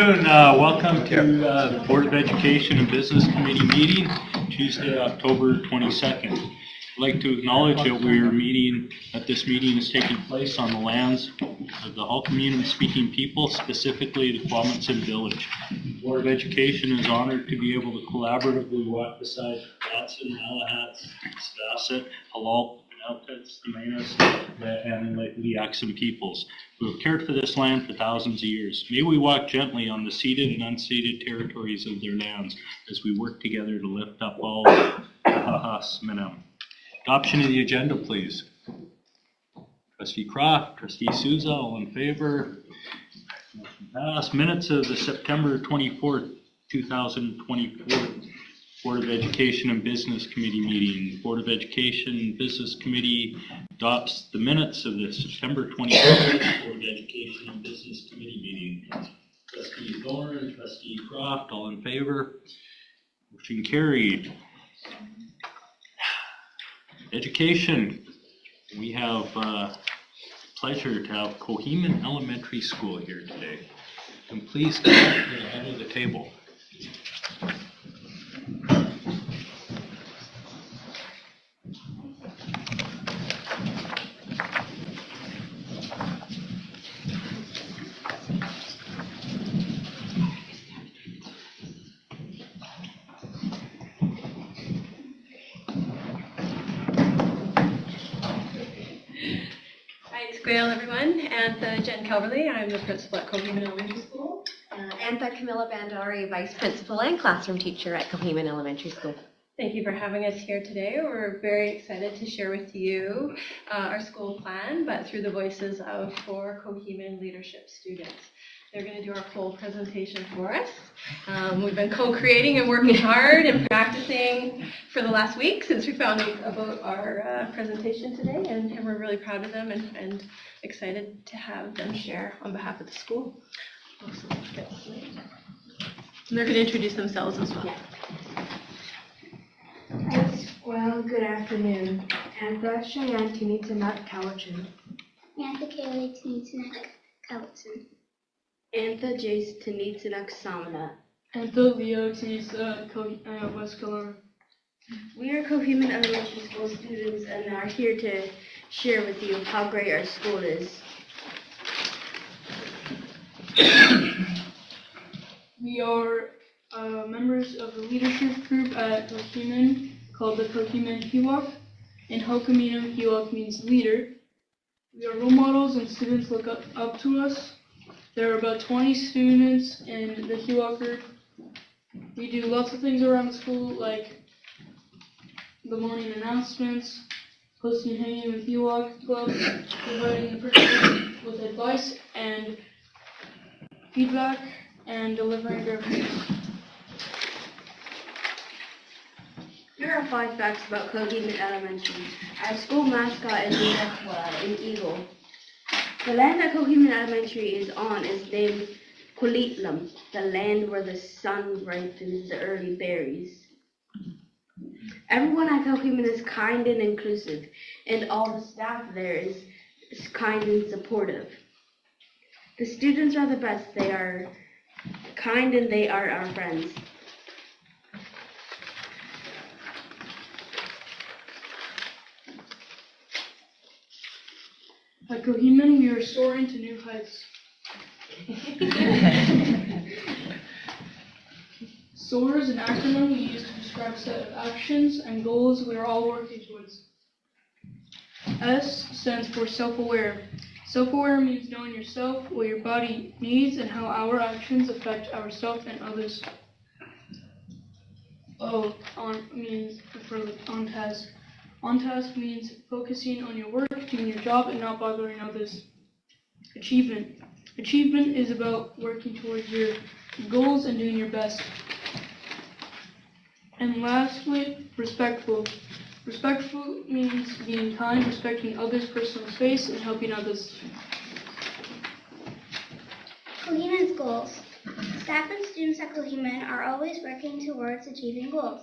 Welcome to the Board of Education and Business Committee meeting, Tuesday, October 22nd. I'd like to acknowledge that this meeting is taking place on the lands of the Hulkamin speaking people, specifically the Kwamutsin village. The Board of Education is honored to be able to collaboratively walk beside Watson, Malahats, Stasset, Halal, Alpets, Manas, and Liaxan peoples who have cared for this land for thousands of years. May we walk gently on the ceded and unceded territories of their lands as we work together to lift up all Minam. Adoption of the agenda, please. Trustee Croft, Trustee Souza, all in favor. Motion passed. Minutes of the September 24th, 2024 Board of Education and Business Committee meeting. Board of Education and Business Committee adopts the minutes of the September 24th Board of Education and Business Committee meeting. Trustee Thorne, Trustee Croft, all in favor. Motion carried. Education. We have pleasure to have Koheman Elementary School here today. And please come to the head of the table. Hello everyone, and Jen Calverley. I'm the principal at Koheman Elementary School. And Camilla Bandari, Vice Principal and Classroom Teacher at Koheman Elementary School. Thank you for having us here today. We're very excited to share with you our school plan, but through the voices of 4 Koheman leadership students. They're going to do our full presentation for us. We've been co-creating and working hard and practicing for the last week since we found out about our presentation today, and we're really proud of them and excited to have them share on behalf of the school. And they're going to introduce themselves as well. Well, good afternoon. Antha Cheyenne Tinitanak Cowichan. Antha Kaylee Tinitanak Cowichan. Antha Jace Tinitanak Samana. Antha Leo Tinitanak West Kelowna. We are Koheman Elementary School students and are here to share with you how great our school is. We are members of the leadership group at Koheman called the Koheman Hiwak. In Hokamino, Hiwak means leader. We are role models and students look up to us. There are about 20 students in the Hiwak group. We do lots of things around the school, like the morning announcements, hosting hanging with Hiwak Club, providing the principal with advice and feedback, and delivering directions. Here are 5 facts about Koheman Elementary. Our school mascot is an eagle. The land that Koheman Elementary is on is named Kulitlam, the land where the sun ripens the early berries. Everyone at Koheman is kind and inclusive, and all the staff there is kind and supportive. The students are the best. They are kind and they are our friends. At Koheman, we are soaring to new heights. SOAR is an acronym we use to describe a set of actions and goals we are all working towards. S stands for self-aware. Self-aware means knowing yourself, what your body needs, and how our actions affect ourselves and others. O means for on task. On task means focusing on your work, doing your job, and not bothering others. Achievement. Achievement is about working towards your goals and doing your best. And lastly, respectful. Respectful means being kind, respecting others' personal space, and helping others. Koheman's goals. Staff and students at Koheman are always working towards achieving goals.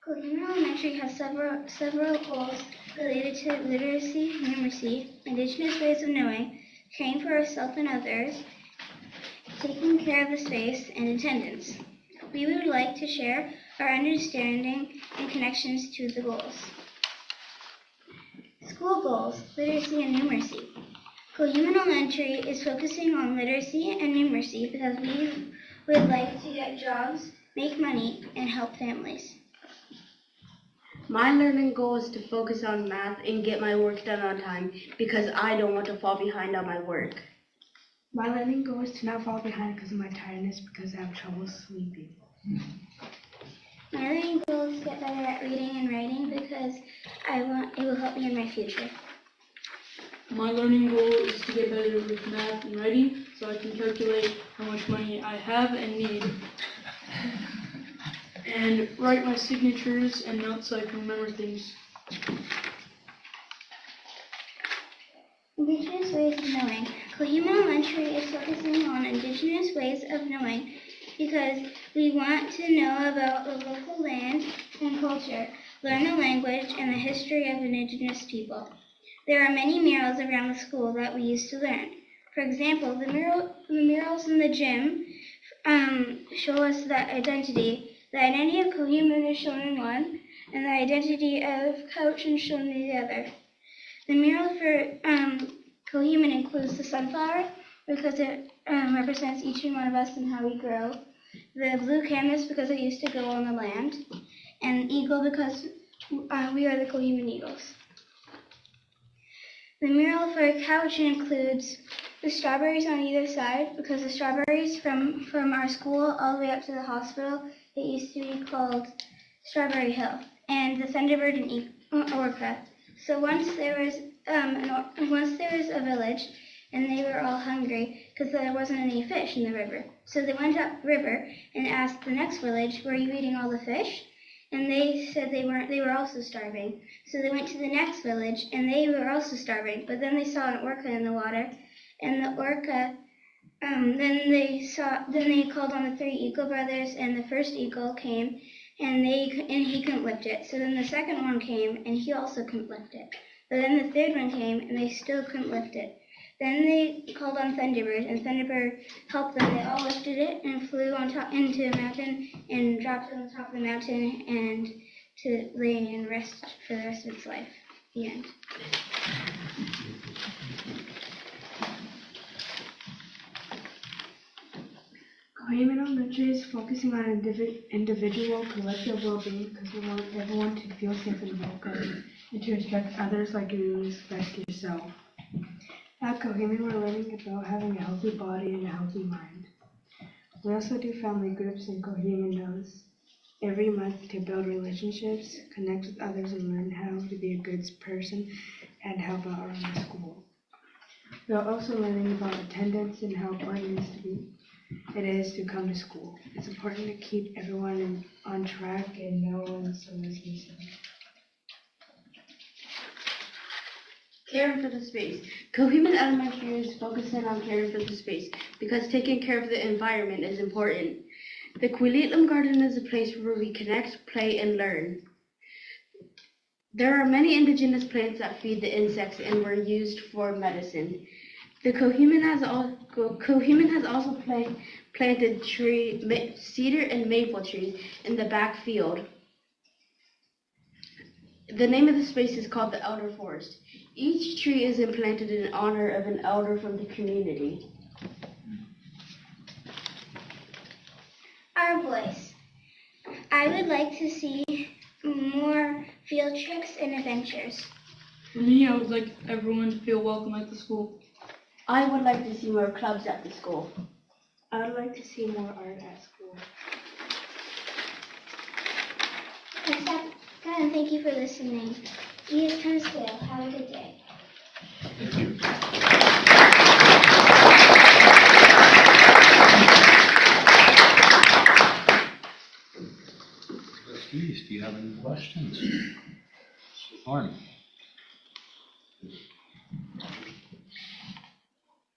Koheman Elementary has several goals related to literacy, numeracy, indigenous ways of knowing, caring for ourselves and others, taking care of the space, and attendance. We would like to share our understanding and connections to the goals. School goals, literacy and numeracy. Coheman Elementary is focusing on literacy and numeracy because we would like to get jobs, make money, and help families. My learning goal is to focus on math and get my work done on time because I don't want to fall behind on my work. My learning goal is to not fall behind because of my tiredness because I have trouble sleeping. My learning goal is to get better at reading and writing because it will help me in my future. My learning goal is to get better with math and writing so I can calculate how much money I have and need. And write my signatures and notes so I can remember things. Indigenous ways of knowing. Coheman Elementary is focusing on Indigenous ways of knowing because we want to know about the local land and culture, learn the language and the history of Indigenous people. There are many murals around the school that we used to learn. For example, the murals in the gym show us the identity. The identity of Coheman is shown in one, and the identity of Cowichan is shown in the other. The mural for Coheman includes the sunflower because it represents each and one of us and how we grow. The blue canvas because it used to go on the land, and eagle because we are the Coheman Eagles. The mural for Cowichan includes the strawberries on either side because the strawberries from our school all the way up to the hospital, it used to be called Strawberry Hill, and the Thunderbird and Orca. So once there was a village, and they were all hungry because there wasn't any fish in the river. So they went up river and asked the next village, "Were you eating all the fish?" And they said they weren't. They were also starving. So they went to the next village, and they were also starving. But then they saw an orca in the water, and the orca. Then they called on the three eagle brothers, and the first eagle came, and he couldn't lift it. So then the second one came, and he also couldn't lift it. But then the third one came, and they still couldn't lift it. Then they called on Thunderbird, and Thunderbird helped them. They all lifted it and flew on top into a mountain and dropped it on top of the mountain and to lay and rest for the rest of its life. The end. Coheman Elementary is focusing on individual collective well-being because we want everyone to feel safe and welcome and to respect others like you respect yourself. At Coheman, we're learning about having a healthy body and a healthy mind. We also do family groups and Coheman knows every month to build relationships, connect with others, and learn how to be a good person and help out around the school. We are also learning about attendance and how important it is to come to school. It's important to keep everyone on track and no one is missing. Caring for the space. Coheman Elementary is focusing on caring for the space because taking care of the environment is important. The Quilitlam Garden is a place where we connect, play, and learn. There are many indigenous plants that feed the insects and were used for medicine. The Coheman has also planted cedar and maple trees in the back field. The name of the space is called the Elder Forest. Each tree is implanted in honor of an elder from the community. Our voice. I would like to see more field trips and adventures. For me, I would like everyone to feel welcome at the school. I would like to see more clubs at the school. I would like to see more art at school. And thank you for listening. Eat and still. Have a good day. Thank you. Trustees, do you have any questions? Lauren?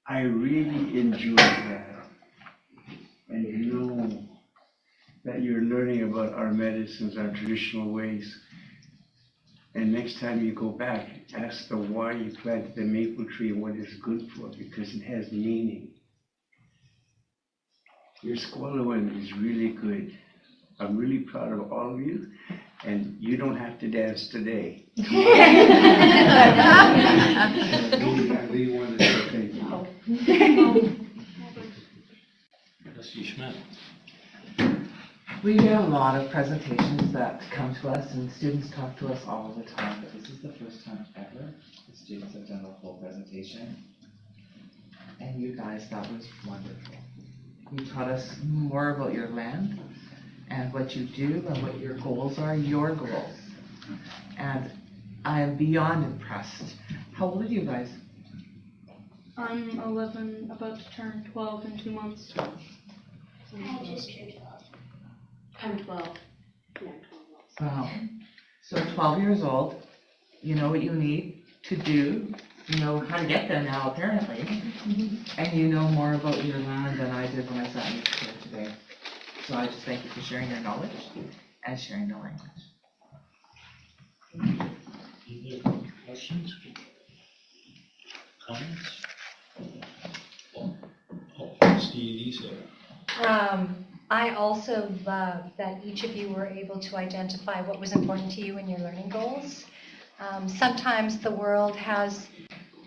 I really enjoyed that. And you know that you're learning about our medicines, our traditional ways. And next time you go back, ask the why you planted the maple tree and what it's good for, because it has meaning. Your school one is really good. I'm really proud of all of you, and you don't have to dance today. I really wanted to say thank you. Trustee Schmidt. We get a lot of presentations that come to us, and students talk to us all the time, but this is the first time ever the students have done a full presentation. And you guys, that was wonderful. You taught us more about your land and what you do and what your goals are, your goals. And I am beyond impressed. How old are you guys? I'm 11, about to turn 12 in 2 months. I just turned 12. I'm 12. Wow. So 12 years old, you know what you need to do, you know how to get there now apparently, and you know more about your land than I did when I sat in this chair today. So I just thank you for sharing your knowledge and sharing the language. Any other questions? Comments? Steve, I also love that each of you were able to identify what was important to you in your learning goals. Sometimes the world tells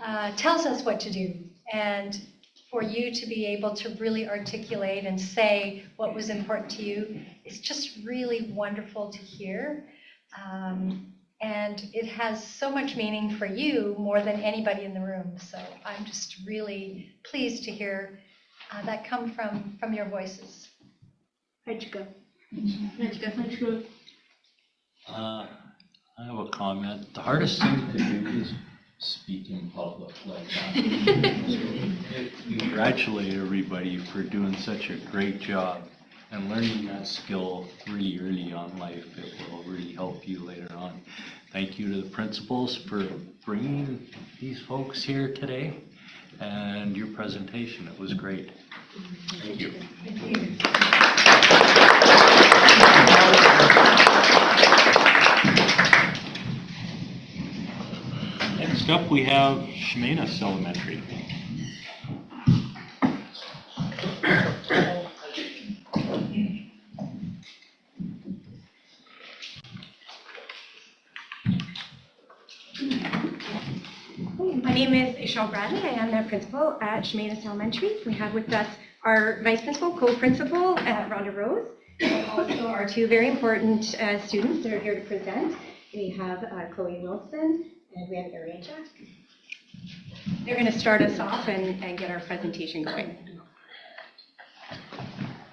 us what to do, and for you to be able to really articulate and say what was important to you is just really wonderful to hear. And it has so much meaning for you more than anybody in the room. So I'm just really pleased to hear that come from your voices. Hi, Chica. Hi, Chica. I have a comment. The hardest thing to do is speak in public like that. Congratulate everybody for doing such a great job and learning that skill really early on life. It will really help you later on. Thank you to the principals for bringing these folks here today and your presentation. It was great. Thank you. Thank you. Next up, we have Shemanis Elementary. My name is Ishal Bradley. I am the principal at Shemanis Elementary. We have with us our vice principal, co-principal, Rhonda Rose, and also our two very important students that are here to present. We have Chloe Wilson and we have Ariel Jack. They're going to start us off and get our presentation going.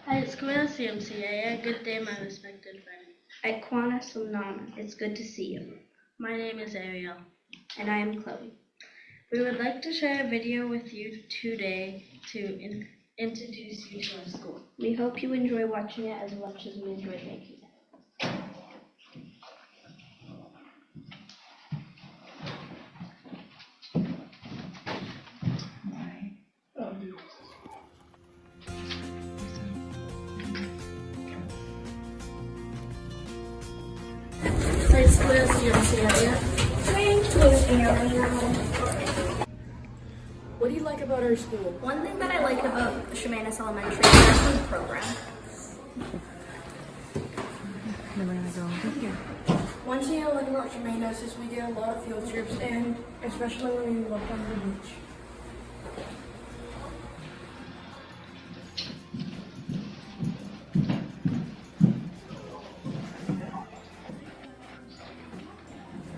Hi, it's Camila CMCA. Good day, my respected friend. Ekwana Sumnama. It's good to see you. My name is Ariel. And I am Chloe. We would like to share a video with you today to introduce you to our school. We hope you enjoy watching it as much as we enjoy making it. High school CMCA. What do you like about our school? One thing that I like about Shemanis Elementary is our food program. One thing I like about Shemanis is we get a lot of field trips, and especially when we work on the beach.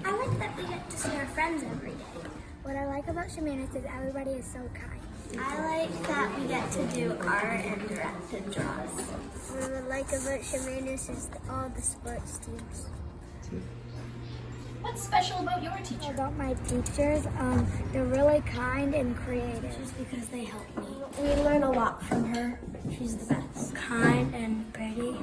I like that we get to see our friends every day. What I like about Shemanis is everybody is so kind. I like that we get to do art and direct and draws. What I like about Shemanis is all the sports teams. What's special about your teacher? About my teachers, they're really kind and creative. Just because they help me. We learn a lot from her. She's the best. Kind and pretty.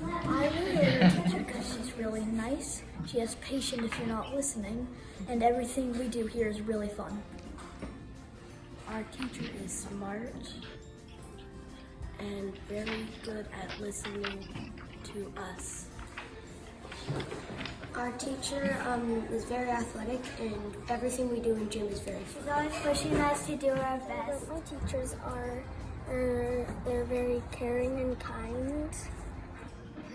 I really like her teacher because she's really nice. She has patience if you're not listening, and everything we do here is really fun. Our teacher is smart and very good at listening to us. Our teacher is very athletic, and everything we do in gym is very fun. She's always pushing us to do our best. My teachers are They're very caring and kind.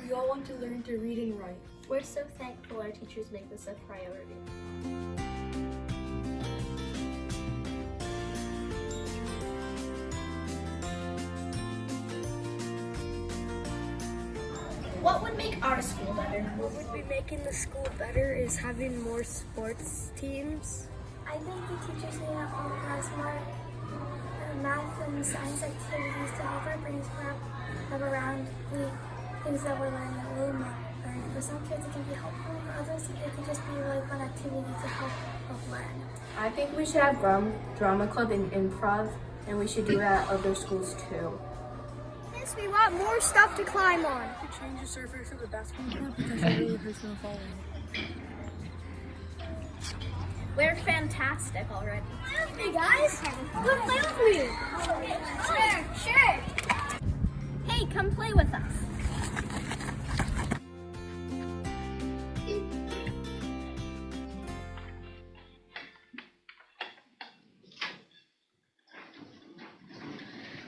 We all want to learn to read and write. We're so thankful our teachers make this a priority. What would make our school better? What would be making the school better is having more sports teams. I think the teachers need to organize more math and science activities to help our brains wrap around the things that we're learning. For some kids it can be helpful, for others it can just be a really fun activity to help learn. I think we should have drama club and improv, and we should do it at other schools too. Yes, we want more stuff to climb on. To change the surface of the basketball court because it really hurts when falling. We're fantastic already. Hey guys, come play with me. Sure. Hey, come play with us.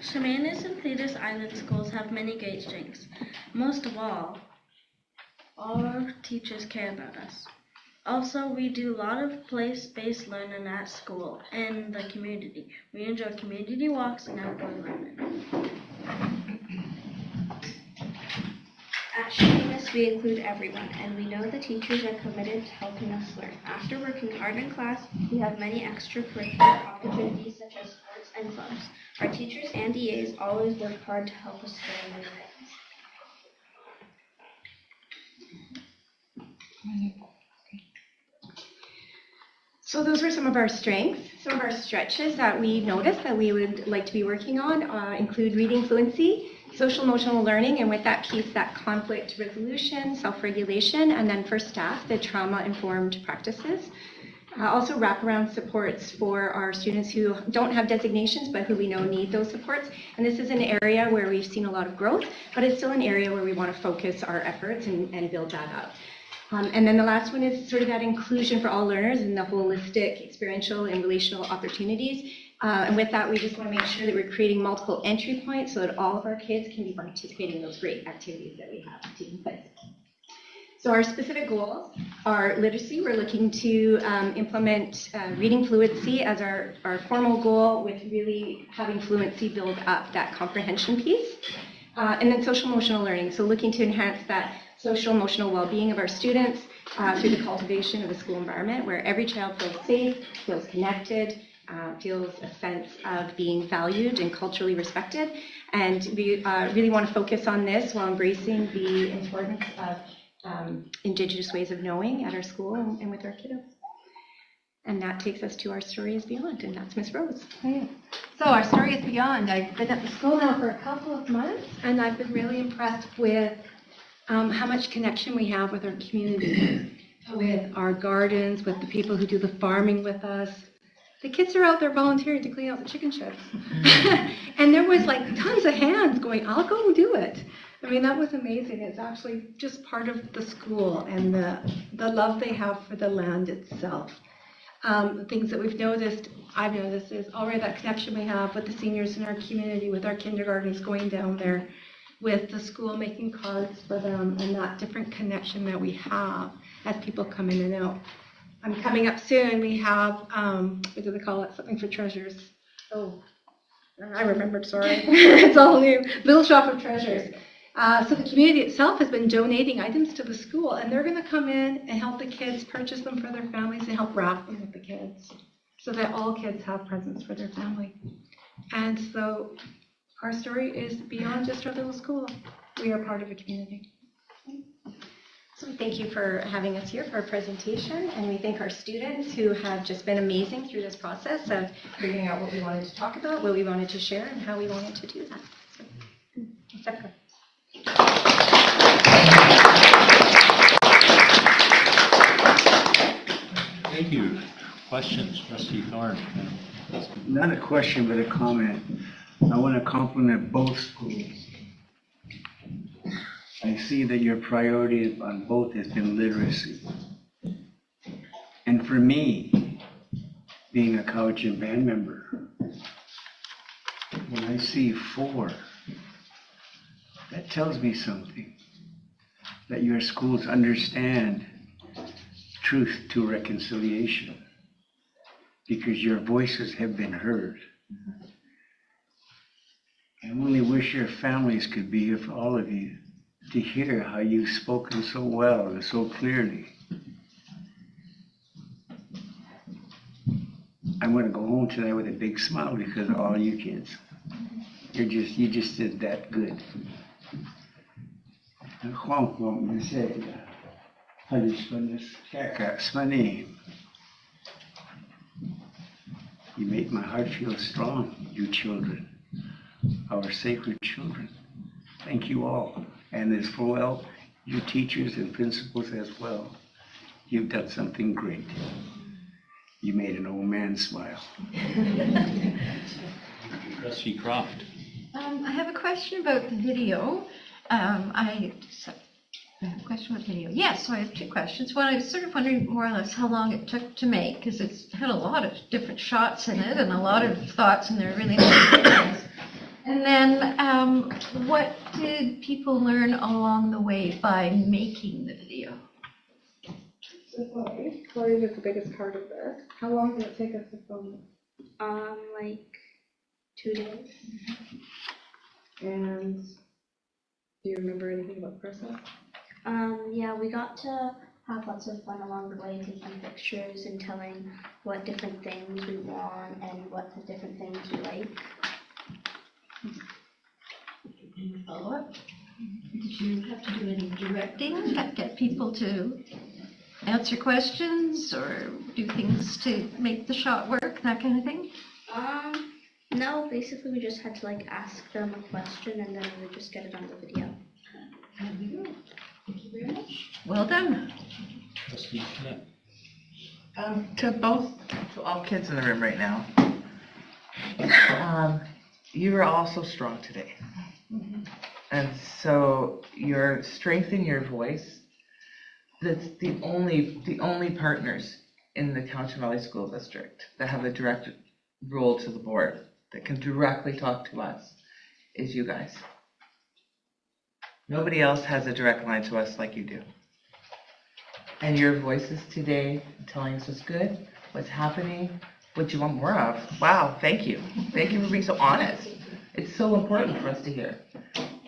Chemainus and Cletus Island schools have many great strengths. Most of all, our teachers care about us. Also, we do a lot of place-based learning at school and in the community. We enjoy community walks and outdoor learning. At Chemainus, we include everyone, and we know the teachers are committed to helping us learn. After working hard in class, we have many extracurricular opportunities such as sports and clubs. Our teachers and EAs always work hard to help us learn new things. So those were some of our strengths. Some of our stretches that we noticed that we would like to be working on include reading fluency, social emotional learning, and with that piece, that conflict resolution, self-regulation, and then for staff, the trauma-informed practices. Also wraparound supports for our students who don't have designations but who we know need those supports. And this is an area where we've seen a lot of growth, but it's still an area where we want to focus our efforts and build that up. And then the last one is sort of that inclusion for all learners and the holistic experiential and relational opportunities. And with that, we just want to make sure that we're creating multiple entry points so that all of our kids can be participating in those great activities that we have taking place. So our specific goals are literacy. We're looking to implement reading fluency as our formal goal, with really having fluency build up that comprehension piece. And then social emotional learning. So looking to enhance that social emotional well-being of our students through the cultivation of a school environment where every child feels safe, feels connected, feels a sense of being valued and culturally respected. And we really want to focus on this while embracing the importance of Indigenous ways of knowing at our school and with our kiddos. And that takes us to our Story is Beyond, and that's Miss Rose. Okay. So our Story is Beyond. I've been at the school now for a couple of months, and I've been really impressed with how much connection we have with our community, with our gardens, with the people who do the farming with us. The kids are out there volunteering to clean out the chicken sheds. And there was like tons of hands going, I'll go do it. I mean, that was amazing. It's actually just part of the school and the love they have for the land itself. Things that I've noticed is already that connection we have with the seniors in our community, with our kindergartens going down there, with the school making cards for them, and that different connection that we have as people come in and out. Coming up soon, we have, what do they call it? Something for treasures. Oh, I remembered, sorry. It's all new. Little Shop of Treasures. So the community itself has been donating items to the school, and they're going to come in and help the kids purchase them for their families and help wrap them with the kids so that all kids have presents for their family. And so our story is beyond just our little school. We are part of a community. So we thank you for having us here for our presentation, and we thank our students who have just been amazing through this process of figuring out what we wanted to talk about, what we wanted to share, and how we wanted to do that. So, Thank you. Questions, Trustee Thorne? Not a question, but a comment. I want to compliment both schools. I see that your priority on both has been literacy. And for me, being a Cowichan band member, when I see 4, that tells me something. That your schools understand truth to reconciliation. Because your voices have been heard. I only wish your families could be here for all of you to hear how you've spoken so well and so clearly. I'm going to go home tonight with a big smile because of all you kids. You just did that good. Juan, you said, you make my heart feel strong, you children, our sacred children. Thank you all. And as well, you teachers and principals as well. You've done something great. You made an old man smile. Trustee Croft. I have a question about the video. I have a question about video. Yes, so I have 2 questions. One, I was sort of wondering more or less how long it took to make, because it's had a lot of different shots in it and a lot of thoughts, and they're really nice. And then, what did people learn along the way by making the video? So Chloe was the biggest part of this. How long did it take us to film it? Like 2 days. And do you remember anything about the process? Yeah, we got to have lots of fun along the way, taking pictures and telling what different things we want and what the different things we like. Follow-up? Did you have to do any directing, get people to answer questions or do things to make the shot work, that kind of thing? No, basically we just had to like ask them a question and then we would just get it on the video. Thank you very much. Well done. Trustee Schmidt. To all kids in the room right now, you are all so strong today. And so your strength in your voice, that's the only partners in the County Valley School District that have a direct role to the board, that can directly talk to us, is you guys. Nobody else has a direct line to us like you do. And your voices today telling us what's good, what's happening, what you want more of. Wow, thank you. Thank you for being so honest. It's so important for us to hear.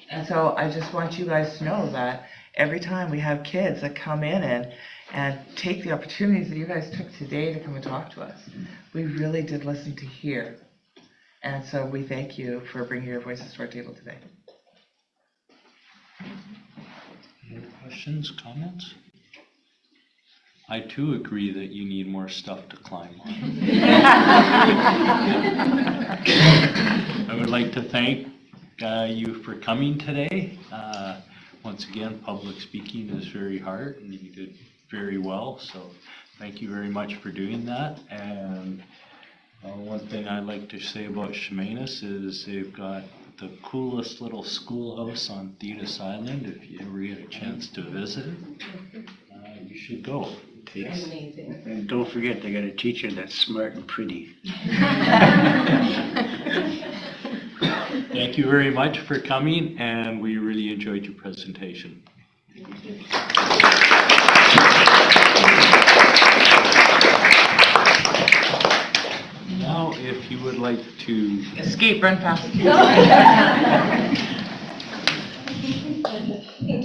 And so I just want you guys to know that every time we have kids that come in and take the opportunities that you guys took today to come and talk to us, we really did listen to hear. And so we thank you for bringing your voices to our table today. Any questions, comments? I too agree that you need more stuff to climb on. I would like to thank you for coming today. Once again, public speaking is very hard and you did very well, so thank you very much for doing that. And one thing I'd like to say about Chemainus is they've got the coolest little schoolhouse on Thetis Island. If you ever get a chance to visit, you should go. And don't forget, they got a teacher that's smart and pretty. Thank you very much for coming, and we really enjoyed your presentation. Now, if you would like to escape, run past. Thank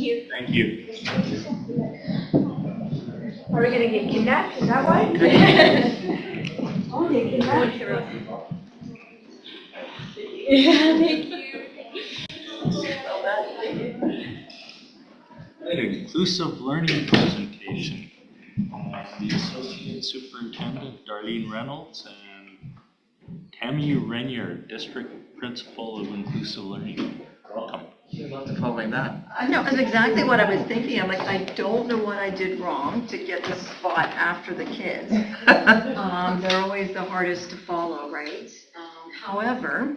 you. Thank you. Are we gonna get kidnapped? Is that why? Oh, they kidnapped. Yeah, thank you. An inclusive learning presentation. The Associate Superintendent, Darlene Reynolds, and Tammy Renier, District Principal of Inclusive Learning. Welcome. You'd love to following that. No, that's exactly what I was thinking. I'm like, I don't know what I did wrong to get the spot after the kids. They're always the hardest to follow, right? However,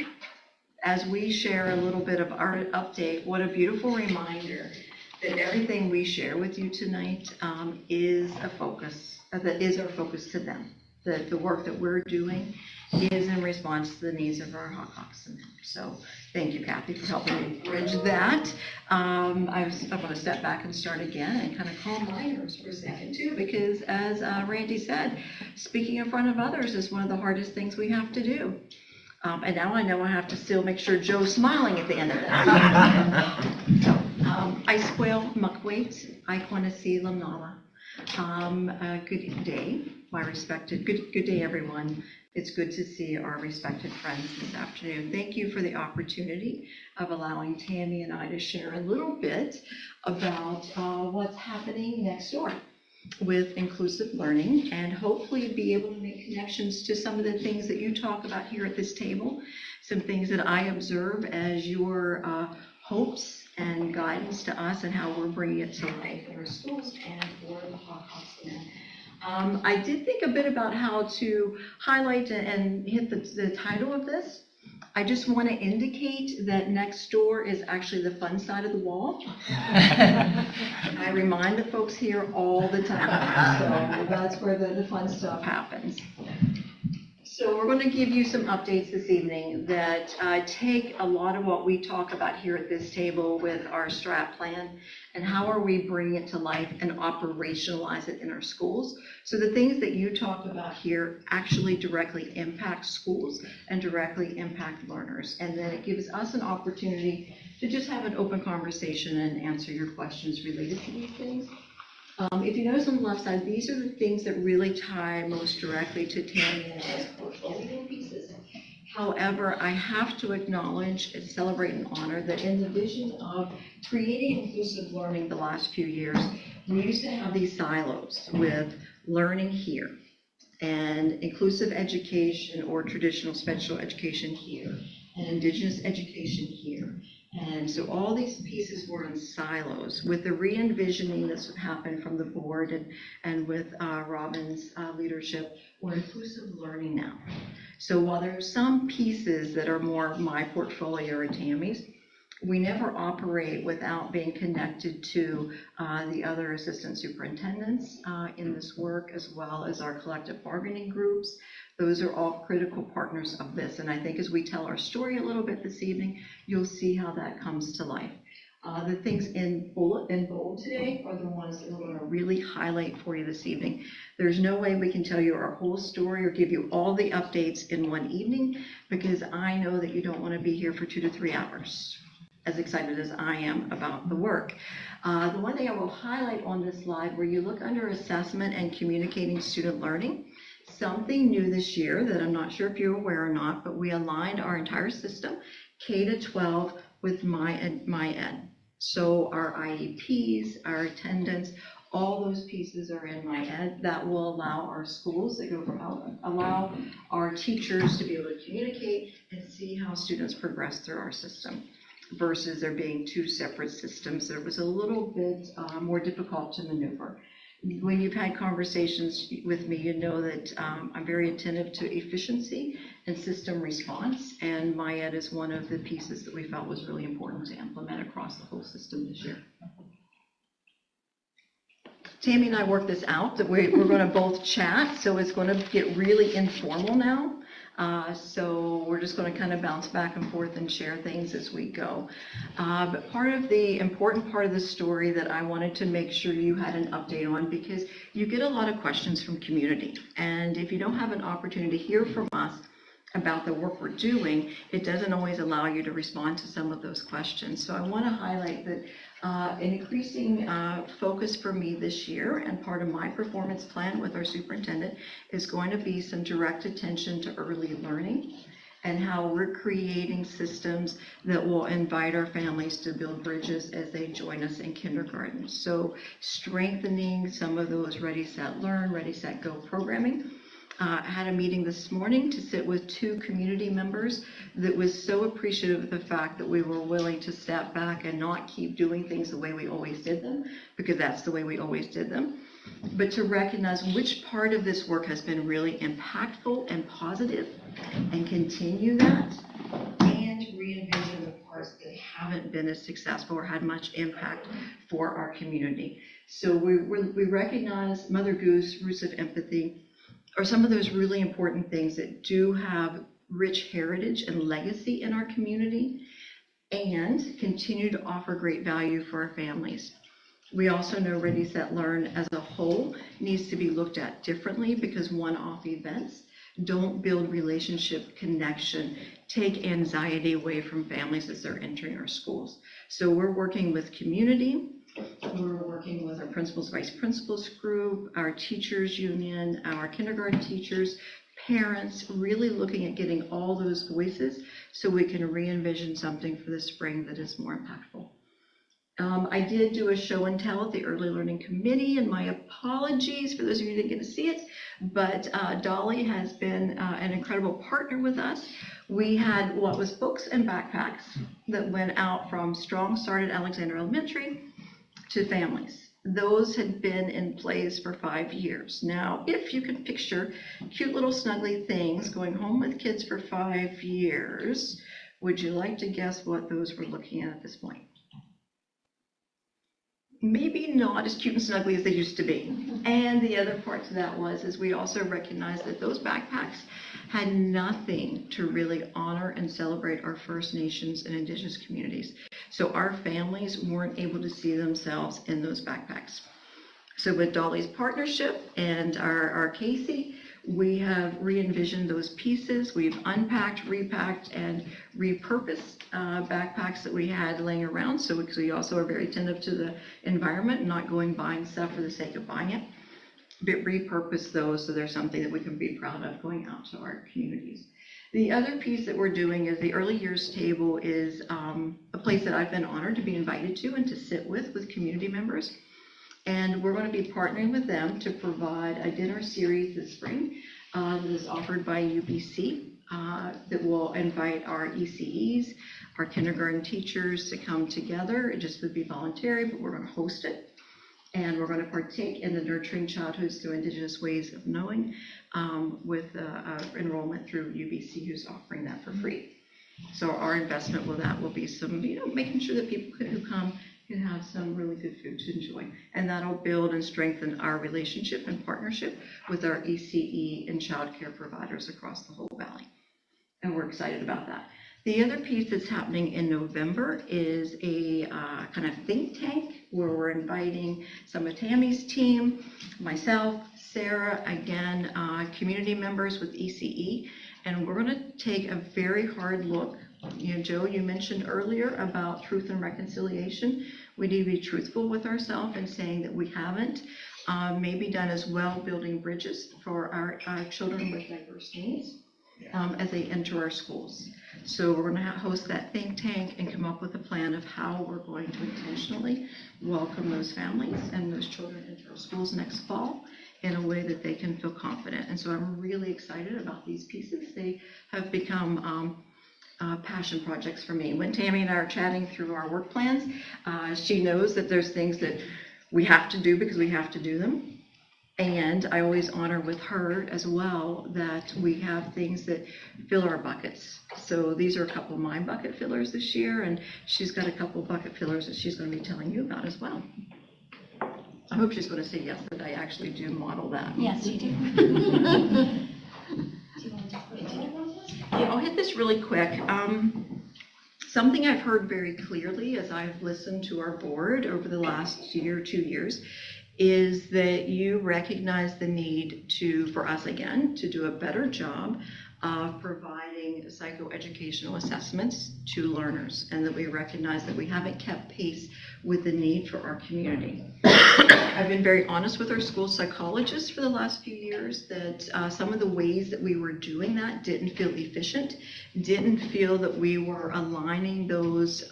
as we share a little bit of our update, what a beautiful reminder that everything we share with you tonight is a focus, that is our focus to them. that the work that we're doing is in response to the needs of our Hawks. So thank you, Kathy, for helping me bridge that. I want to step back and start again and kind of calm my nerves for a second too, because as Randy said, speaking in front of others is one of the hardest things we have to do. And now I know I have to still make sure Joe's smiling at the end of this. So, Icequail, Muckwait, Iquanasi, Lamnala. Good day, my respected, good day, everyone. It's good to see our respected friends this afternoon. Thank you for the opportunity of allowing Tammy and I to share a little bit about what's happening next door with inclusive learning, and hopefully be able to make connections to some of the things that you talk about here at this table, some things that I observe as your hopes and guidance to us and how we're bringing it to life in our schools and for the Hawks. I did think a bit about how to highlight and hit the title of this. I just want to indicate that next door is actually the fun side of the wall. I remind the folks here all the time, so that's where the fun stuff happens. So we're going to give you some updates this evening that take a lot of what we talk about here at this table with our strat plan and how are we bringing it to life and operationalize it in our schools. So the things that you talk about here actually directly impact schools and directly impact learners. And then it gives us an opportunity to just have an open conversation and answer your questions related to these things. If you notice on the left side, these are the things that really tie most directly to Tammy and I's portfolio pieces. However, I have to acknowledge and celebrate and honor that in the vision of creating inclusive learning the last few years, we used to have these silos with learning here and inclusive education or traditional special education here and Indigenous education here. And so all these pieces were in silos. With the re-envisioning that's happened from the board and with Robin's leadership, we're inclusive learning now. So while there are some pieces that are more my portfolio or Tammy's, we never operate without being connected to the other assistant superintendents in this work, as well as our collective bargaining groups. Those are all critical partners of this. And I think as we tell our story a little bit this evening, you'll see how that comes to life. The things in bold today are the ones that we're going to really highlight for you this evening. There's no way we can tell you our whole story or give you all the updates in one evening, because I know that you don't want to be here for 2 to 3 hours, as excited as I am about the work. The one thing I will highlight on this slide, where you look under assessment and communicating student learning, something new this year that I'm not sure if you're aware or not, but we aligned our entire system, K to 12, with My Ed. So our IEPs, our attendance, all those pieces are in My Ed. That will allow our schools to go allow our teachers to be able to communicate and see how students progress through our system, versus there being 2 separate systems. That was a little bit more difficult to maneuver. When you've had conversations with me, you know that I'm very attentive to efficiency and system response, and My Ed is one of the pieces that we felt was really important to implement across the whole system this year. Tammy and I worked this out, that we're going to both chat, so it's going to get really informal now. So we're just going to kind of bounce back and forth and share things as we go. But part of the important part of the story that I wanted to make sure you had an update on, because you get a lot of questions from community. And if you don't have an opportunity to hear from us about the work we're doing, it doesn't always allow you to respond to some of those questions. So I want to highlight that an increasing focus for me this year, and part of my performance plan with our superintendent, is going to be some direct attention to early learning and how we're creating systems that will invite our families to build bridges as they join us in kindergarten. So strengthening some of those Ready, Set, Learn, Ready, Set, Go programming. I had a meeting this morning to sit with 2 community members that was so appreciative of the fact that we were willing to step back and not keep doing things the way we always did them, because that's the way we always did them, but to recognize which part of this work has been really impactful and positive and continue that, and re-envision the parts that haven't been as successful or had much impact for our community. So we recognize Mother Goose, Roots of Empathy, are some of those really important things that do have rich heritage and legacy in our community and continue to offer great value for our families. We also know Ready, Set, Learn as a whole needs to be looked at differently because one-off events don't build relationship connection, take anxiety away from families as they're entering our schools. So we're working with community, we're working with our principals, vice principals group, our teachers union, our kindergarten teachers, parents, really looking at getting all those voices so we can re-envision something for the spring that is more impactful. I did do a show and tell at the Early Learning Committee, and my apologies for those of you who didn't get to see it, but Dolly has been an incredible partner with us. We had what was books and backpacks that went out from Strong Start at Alexander Elementary to families. Those had been in place for 5 years. Now, if you can picture cute little snuggly things going home with kids for 5 years, would you like to guess what those we're looking at this point? Maybe not as cute and snuggly as they used to be. And the other part to that is we also recognized that those backpacks had nothing to really honor and celebrate our First Nations and Indigenous communities. So our families weren't able to see themselves in those backpacks. So with Dolly's partnership and our Casey, we have re-envisioned those pieces. We've unpacked, repacked, and repurposed backpacks that we had laying around. So because we also are very attentive to the environment, not going buying stuff for the sake of buying it, but repurpose those so there's something that we can be proud of going out to our communities. The other piece that we're doing is the Early Years Table is a place that I've been honored to be invited to and to sit with community members. And we're going to be partnering with them to provide a dinner series this spring that is offered by UBC that will invite our ECEs, our kindergarten teachers to come together. It just would be voluntary, but we're going to host it. And we're going to partake in the Nurturing Childhoods Through Indigenous Ways of Knowing with enrollment through UBC, who's offering that for free. So our investment with that will be some, making sure that people who come can have some really good food to enjoy. And that'll build and strengthen our relationship and partnership with our ECE and child care providers across the whole valley. And we're excited about that. The other piece that's happening in November is a kind of think tank where we're inviting some of Tammy's team, myself, Sarah, again, community members with ECE, and we're going to take a very hard look. Joe, you mentioned earlier about truth and reconciliation. We need to be truthful with ourselves and saying that we haven't maybe done as well building bridges for our children with diverse needs as they enter our schools. So we're going to host that think tank and come up with a plan of how we're going to intentionally welcome those families and those children into our schools next fall in a way that they can feel confident. And so I'm really excited about these pieces. They have become passion projects for me. When Tammy and I are chatting through our work plans, she knows that there's things that we have to do because we have to do them. And I always honor with her as well that we have things that fill our buckets. So these are a couple of my bucket fillers this year, and she's got a couple of bucket fillers that she's going to be telling you about as well. I hope she's going to say yes, that I actually do model that. Yes, you do. Yeah, I'll hit this really quick. Something I've heard very clearly as I've listened to our board over the last year, 2 years, is that you recognize the need for us again, to do a better job of providing psychoeducational assessments to learners, and that we recognize that we haven't kept pace with the need for our community. I've been very honest with our school psychologists for the last few years that some of the ways that we were doing that didn't feel efficient, didn't feel that we were aligning those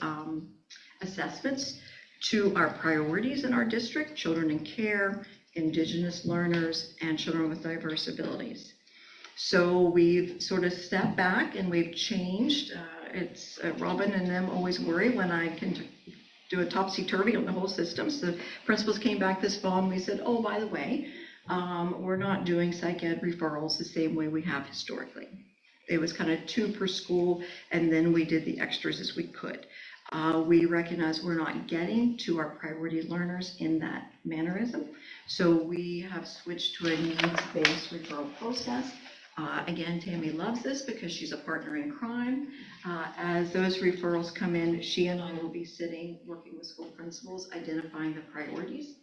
assessments to our priorities in our district: children in care, Indigenous learners, and children with diverse abilities. So we've sort of stepped back and we've changed. It's Robin and them always worry when I can do a topsy-turvy on the whole system. So the principals came back this fall and we said, oh, by the way, we're not doing psych ed referrals the same way we have historically. It was kind of 2 per school, and then we did the extras as we could. We recognize we're not getting to our priority learners in that mannerism. So we have switched to a needs-based referral process. Again, Tammy loves this because she's a partner in crime. As those referrals come in, she and I will be sitting, working with school principals, identifying the priorities,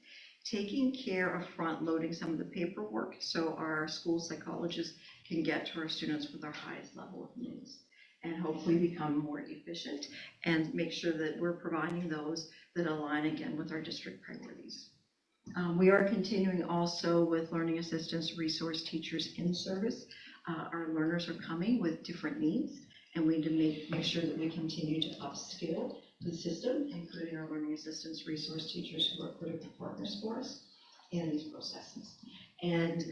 taking care of front-loading some of the paperwork so our school psychologists can get to our students with our highest level of needs, and hopefully become more efficient and make sure that we're providing those that align again with our district priorities. We are continuing also with learning assistants, resource teachers in service. Our learners are coming with different needs, and we need to make sure that we continue to upskill the system, including our learning assistants, resource teachers who are critical partners for us in these processes. And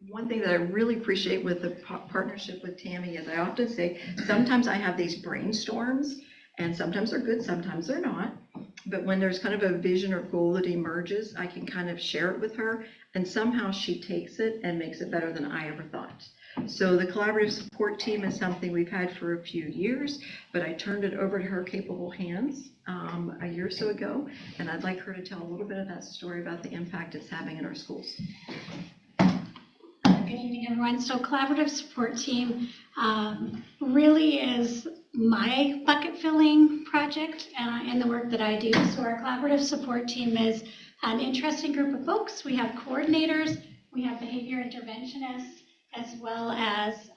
one thing that I really appreciate with the partnership with Tammy is I often say, sometimes I have these brainstorms, and sometimes they're good, sometimes they're not. But when there's kind of a vision or goal that emerges, I can kind of share it with her, and somehow she takes it and makes it better than I ever thought. So the collaborative support team is something we've had for a few years, but I turned it over to her capable hands a year or so ago, and I'd like her to tell a little bit of that story about the impact it's having in our schools. Good evening, everyone. So collaborative support team really is my bucket filling project in the work that I do. So our collaborative support team is an interesting group of folks. We have coordinators, we have behavior interventionists, as well as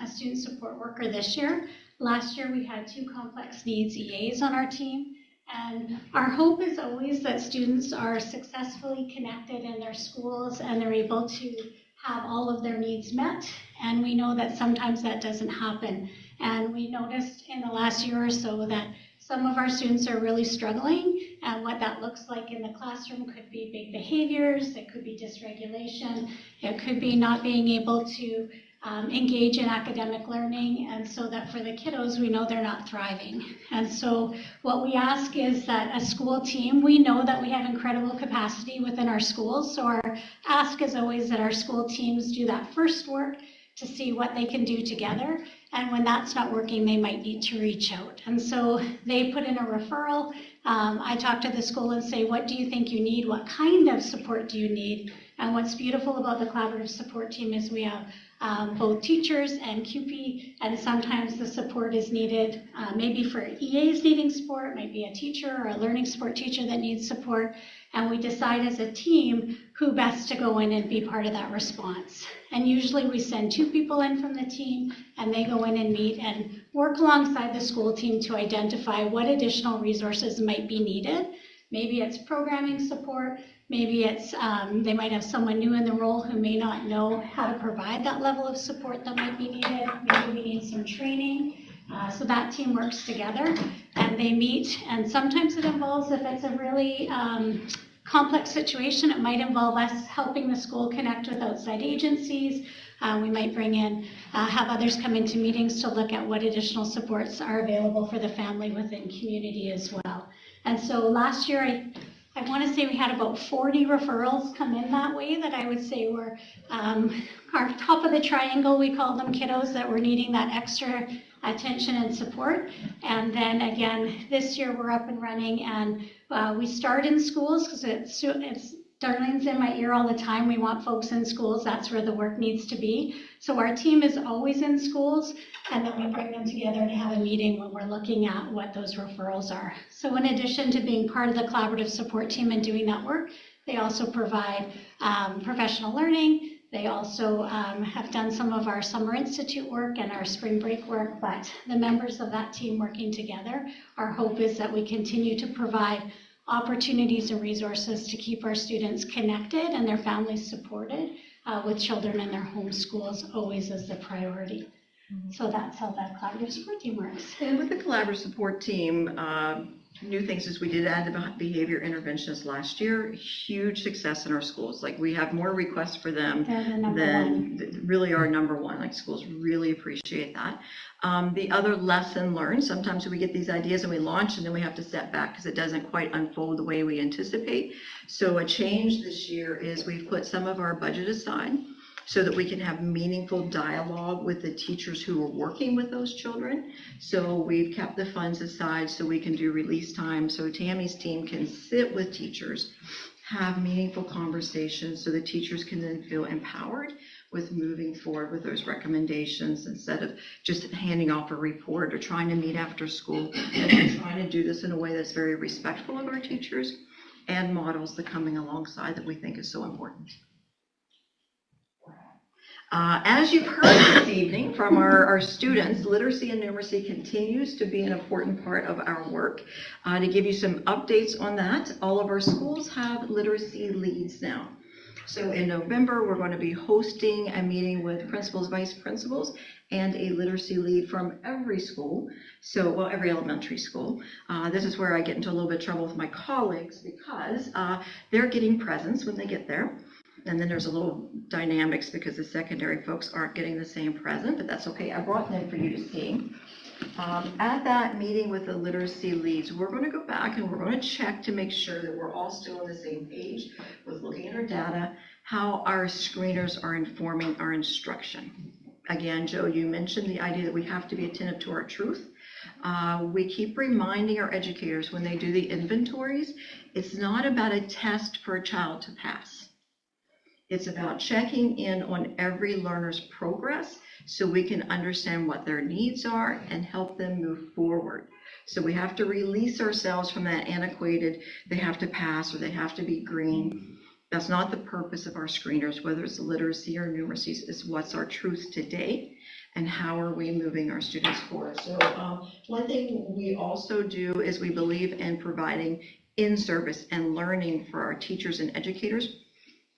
a student support worker this year. Last year we had 2 complex needs EAs on our team. And our hope is always that students are successfully connected in their schools and they're able to have all of their needs met. And we know that sometimes that doesn't happen. And we noticed in the last year or so that some of our students are really struggling, and what that looks like in the classroom could be big behaviors, it could be dysregulation, it could be not being able to engage in academic learning, and so that for the kiddos, we know they're not thriving. And so what we ask is that a school team, we know that we have incredible capacity within our schools, so our ask is always that our school teams do that first work to see what they can do together, and when that's not working, they might need to reach out. And so they put in a referral. I talk to the school and say, what do you think you need? What kind of support do you need? And what's beautiful about the collaborative support team is we have both teachers and QP, and sometimes the support is needed maybe for EAs needing support, might be a teacher or a learning support teacher that needs support, and we decide as a team who best to go in and be part of that response. And usually we send 2 people in from the team, and they go in and meet and work alongside the school team to identify what additional resources might be needed. Maybe it's programming support, maybe it's they might have someone new in the role who may not know how to provide that level of support that might be needed. Maybe we need some training. So that team works together and they meet, and sometimes it involves, if it's a really complex situation, it might involve us helping the school connect with outside agencies. We might bring in, have others come into meetings to look at what additional supports are available for the family within community as well. And so last year, I want to say we had about 40 referrals come in that way that I would say were our top of the triangle, we call them kiddos that were needing that extra attention and support. And then again, this year we're up and running, and we start in schools because it's Darlene's in my ear all the time. We want folks in schools. That's where the work needs to be. So our team is always in schools, and then we bring them together to have a meeting when we're looking at what those referrals are. So in addition to being part of the collaborative support team and doing that work, they also provide professional learning. They also have done some of our Summer Institute work and our spring break work, but the members of that team working together, our hope is that we continue to provide opportunities and resources to keep our students connected and their families supported with children in their home schools always as the priority. So that's how that collaborative support team works. And with the collaborative support team, new things is we did add the behavior interventionists last year. Huge success in our schools. Like, we have more requests for them than really our number one. Like, schools really appreciate that. The other lesson learned, sometimes we get these ideas and we launch and then we have to step back because it doesn't quite unfold the way we anticipate. So a change this year is we've put some of our budget aside so that we can have meaningful dialogue with the teachers who are working with those children. So we've kept the funds aside so we can do release time, so Tammy's team can sit with teachers, have meaningful conversations, so the teachers can then feel empowered with moving forward with those recommendations instead of just handing off a report or trying to meet after school. And we're trying to do this in a way that's very respectful of our teachers and models the coming alongside that we think is so important. As you've heard this evening from our students, literacy and numeracy continues to be an important part of our work. To give you some updates on that, all of our schools have literacy leads now. So in November, we're going to be hosting a meeting with principals, vice principals, and a literacy lead from every school. So, well, every elementary school. This is where I get into a little bit of trouble with my colleagues because they're getting presents when they get there. And then there's a little dynamics because the secondary folks aren't getting the same present, but that's okay. I brought them for you to see. At that meeting with the literacy leads, we're going to go back and we're going to check to make sure that we're all still on the same page with looking at our data, how our screeners are informing our instruction. Again, Joe, you mentioned the idea that we have to be attentive to our truth. We keep reminding our educators when they do the inventories, it's not about a test for a child to pass. It's about checking in on every learner's progress so we can understand what their needs are and help them move forward. So we have to release ourselves from that antiquated, they have to pass or they have to be green. That's not the purpose of our screeners, whether it's literacy or numeracy, is what's our truth today and how are we moving our students forward. So one thing we also do is we believe in providing in-service and learning for our teachers and educators,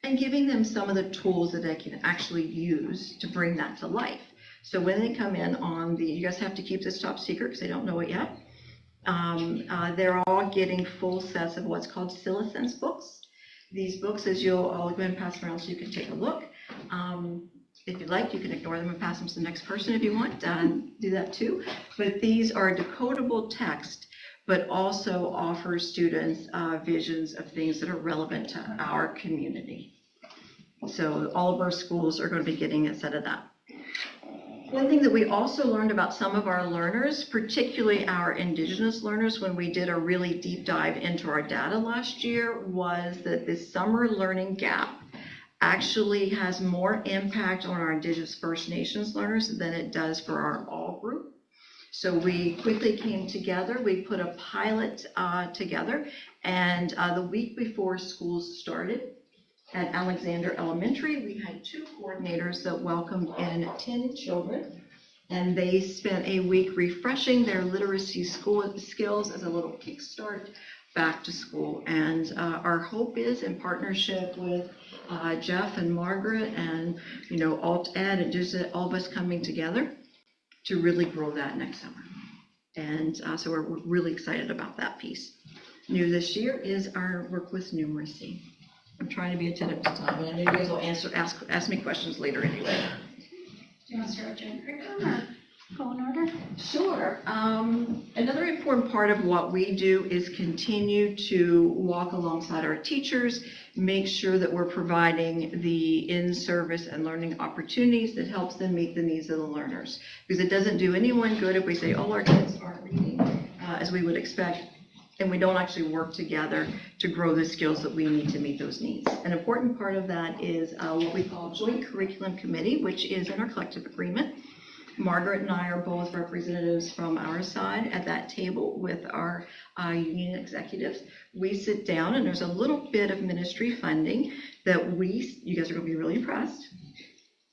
and giving them some of the tools that they can actually use to bring that to life. So when they come in on you guys have to keep this top secret because they don't know it yet. They're all getting full sets of what's called SiliSense books. These books, as I'll go ahead and pass around so you can take a look. If you'd like, you can ignore them and pass them to the next person if you want. Do that too. But these are decodable text, but also offer students visions of things that are relevant to our community. So all of our schools are going to be getting a set of that. One thing that we also learned about some of our learners, particularly our Indigenous learners, when we did a really deep dive into our data last year, was that this summer learning gap actually has more impact on our Indigenous First Nations learners than it does for our all group. So we quickly came together, we put a pilot together, and the week before schools started at Alexander Elementary, we had 2 coordinators that welcomed in 10 children, and they spent a week refreshing their literacy skills as a little kickstart back to school. And our hope is, in partnership with Jeff and Margaret and Alt Ed and just all of us coming together, to really grow that next summer. And so we're really excited about that piece. New this year is our work with numeracy. I'm trying to be attentive to time, and I know you guys will ask me questions later anyway. Do you want to start with curriculum or go in order? Sure. Another important part of what we do is continue to walk alongside our teachers, make sure that we're providing the in-service and learning opportunities that helps them meet the needs of the learners. Because it doesn't do anyone good if we say, oh, our kids aren't reading as we would expect, and we don't actually work together to grow the skills that we need to meet those needs. An important part of that is what we call Joint Curriculum Committee, which is in our collective agreement. Margaret and I are both representatives from our side at that table with our union executives. We sit down, and there's a little bit of ministry funding that you guys are going to be really impressed.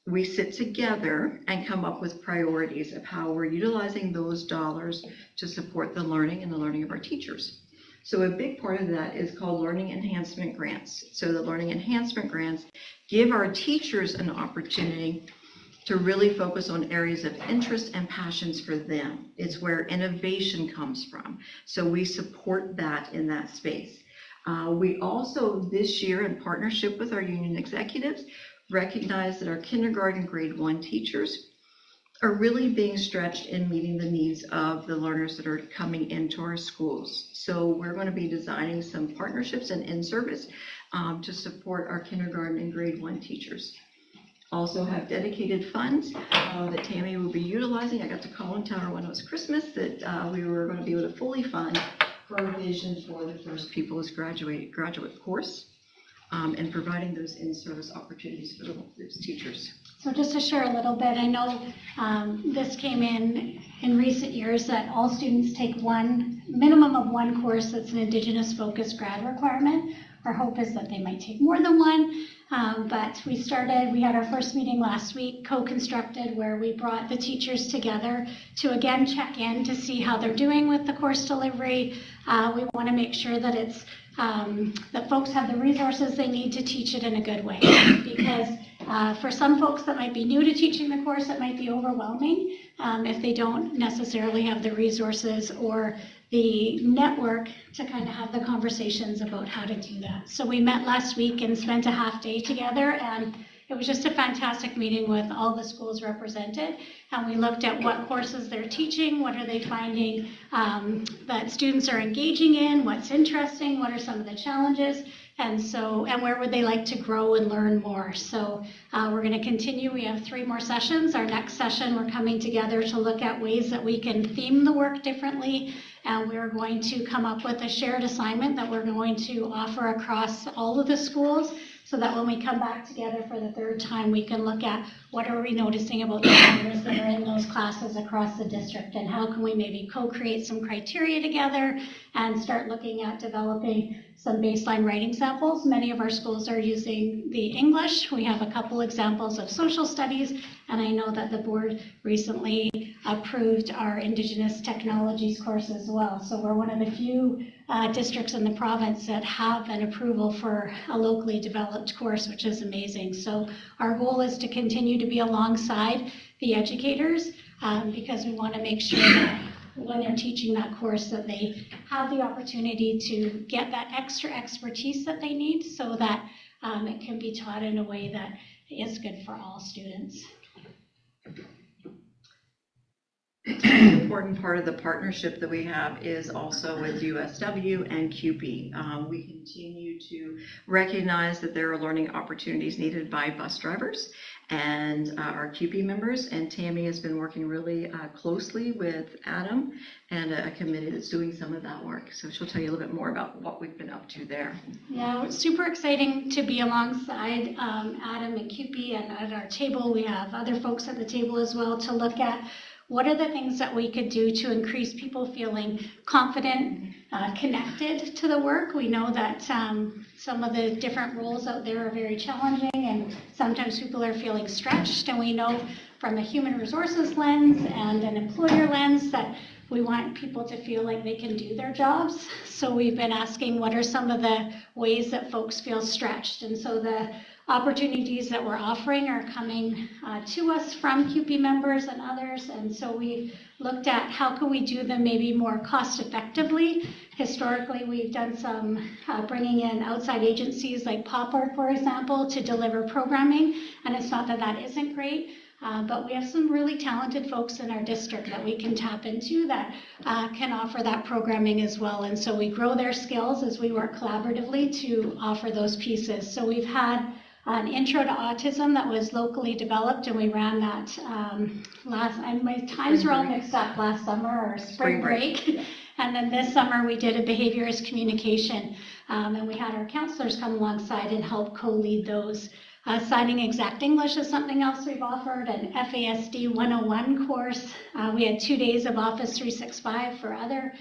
We sit together and come up with priorities of how we're utilizing those dollars to support the learning and the learning of our teachers. So a big part of that is called learning enhancement grants. So the learning enhancement grants give our teachers an opportunity to really focus on areas of interest and passions for them. It's where innovation comes from. So we support that in that space. We also, this year, in partnership with our union executives, recognize that our kindergarten grade 1 teachers are really being stretched in meeting the needs of the learners that are coming into our schools. So we're going to be designing some partnerships and in-service to support our kindergarten and grade 1 teachers. also have dedicated funds that Tammy will be utilizing. I got to call and tell her when it was Christmas that we were going to be able to fully fund her vision for the First People's graduate course and providing those in-service opportunities for those teachers. So just to share a little bit, I know this came in recent years that all students take minimum of one course that's an Indigenous focused grad requirement. Our hope is that they might take more than one, but we had our first meeting last week, co-constructed, where we brought the teachers together to again check in to see how they're doing with the course delivery. We want to make sure that that folks have the resources they need to teach it in a good way, because for some folks that might be new to teaching the course, it might be overwhelming if they don't necessarily have the resources or the network to kind of have the conversations about how to do that. So we met last week and spent a half day together, and it was just a fantastic meeting with all the schools represented. And we looked at what courses they're teaching, what are they finding that students are engaging in, what's interesting, what are some of the challenges, and where would they like to grow and learn more. So we're going to continue. We have 3 more sessions. Our next session, we're coming together to look at ways that we can theme the work differently, and we're going to come up with a shared assignment that we're going to offer across all of the schools, so that when we come back together for the 3rd time, we can look at what are we noticing about the learners that are in those classes across the district, and how can we maybe co-create some criteria together and start looking at developing some baseline writing samples. Many of our schools are using the English. We have a couple examples of social studies, and I know that the board recently approved our Indigenous Technologies course as well. So we're one of the few districts in the province that have an approval for a locally developed course, which is amazing. So our goal is to continue to be alongside the educators because we want to make sure that when they're teaching that course that they have the opportunity to get that extra expertise that they need, so that it can be taught in a way that is good for all students. An important part of the partnership that we have is also with USW and CUPE. We continue to recognize that there are learning opportunities needed by bus drivers and our CUPE members, and Tammy has been working really closely with Adam and a committee that's doing some of that work. So she'll tell you a little bit more about what we've been up to there. Yeah, it's super exciting to be alongside Adam and CUPE, and at our table we have other folks at the table as well to look at what are the things that we could do to increase people feeling confident, connected to the work. We know that some of the different roles out there are very challenging, and sometimes people are feeling stretched, and we know from a human resources lens and an employer lens that we want people to feel like they can do their jobs. So we've been asking what are some of the ways that folks feel stretched, and so the opportunities that we're offering are coming to us from CUPE members and others, and so we've looked at how can we do them maybe more cost effectively. Historically, we've done some bringing in outside agencies like Popper, for example, to deliver programming, and it's not that that isn't great, but we have some really talented folks in our district that we can tap into that can offer that programming as well, and so we grow their skills as we work collaboratively to offer those pieces. So we've had an intro to autism that was locally developed, and we ran that my times were all mixed up, last summer or spring break. And then this summer we did a behaviorist communication, and we had our counselors come alongside and help co-lead those. Signing Exact English is something else we've offered, an FASD 101 course. We had 2 days of Office 365 for other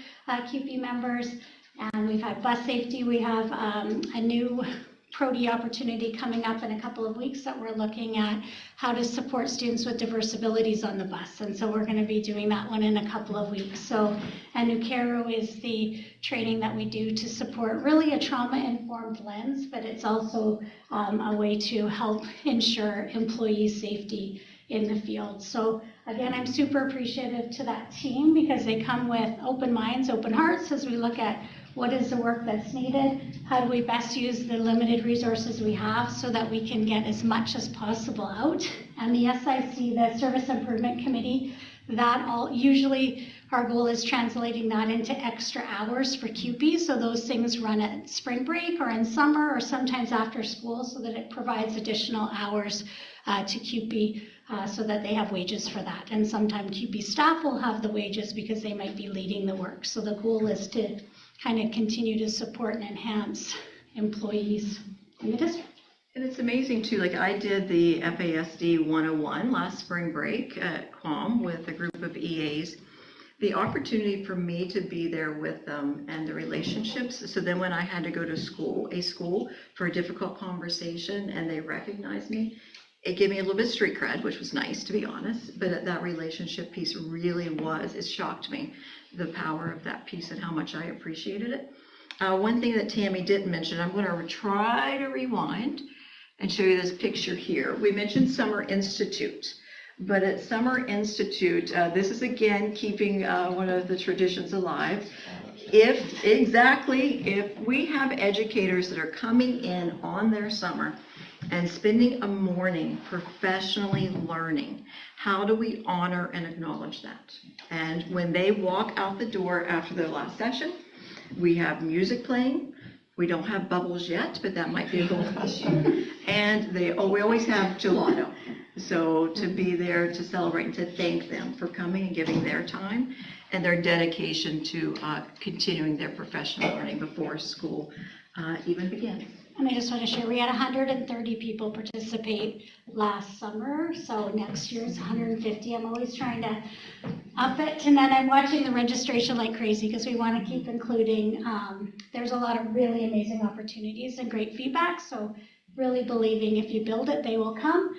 CUPE members, and we've had bus safety. We have a new Prody opportunity coming up in a couple of weeks that we're looking at how to support students with diverse abilities on the bus, and so we're going to be doing that one in a couple of weeks. So, and Nukero is the training that we do to support really a trauma-informed lens, but it's also a way to help ensure employee safety in the field. So again, I'm super appreciative to that team because they come with open minds, open hearts as we look at what is the work that's needed, how do we best use the limited resources we have so that we can get as much as possible out. And the SIC, the Service Improvement Committee that all, usually our goal is translating that into extra hours for CUPE. So those things run at spring break or in summer or sometimes after school, so that it provides additional hours to CUPE so that they have wages for that. And sometimes CUPE staff will have the wages because they might be leading the work. So the goal is to kind of continue to support and enhance employees in the district. And it's amazing too, like I did the FASD 101 last spring break at QUAM with a group of EAs. The opportunity for me to be there with them and the relationships. So then when I had to go to school for a difficult conversation and they recognized me, it gave me a little bit of street cred, which was nice, to be honest. But that relationship piece really it shocked me, the power of that piece and how much I appreciated it. One thing that Tammy didn't mention, I'm going to try to rewind and show you this picture here. We mentioned Summer Institute, but at Summer Institute, this is again keeping one of the traditions alive. If we have educators that are coming in on their summer and spending a morning professionally learning, how do we honor and acknowledge that? And when they walk out the door after their last session, we have music playing. We don't have bubbles yet, but that might be a goal this year. And we always have gelato. So to be there to celebrate and to thank them for coming and giving their time and their dedication to continuing their professional learning before school even begins. And I just want to share, we had 130 people participate last summer, so next year is 150. I'm always trying to up it, and then I'm watching the registration like crazy because we want to keep including, there's a lot of really amazing opportunities and great feedback, so really believing if you build it, they will come.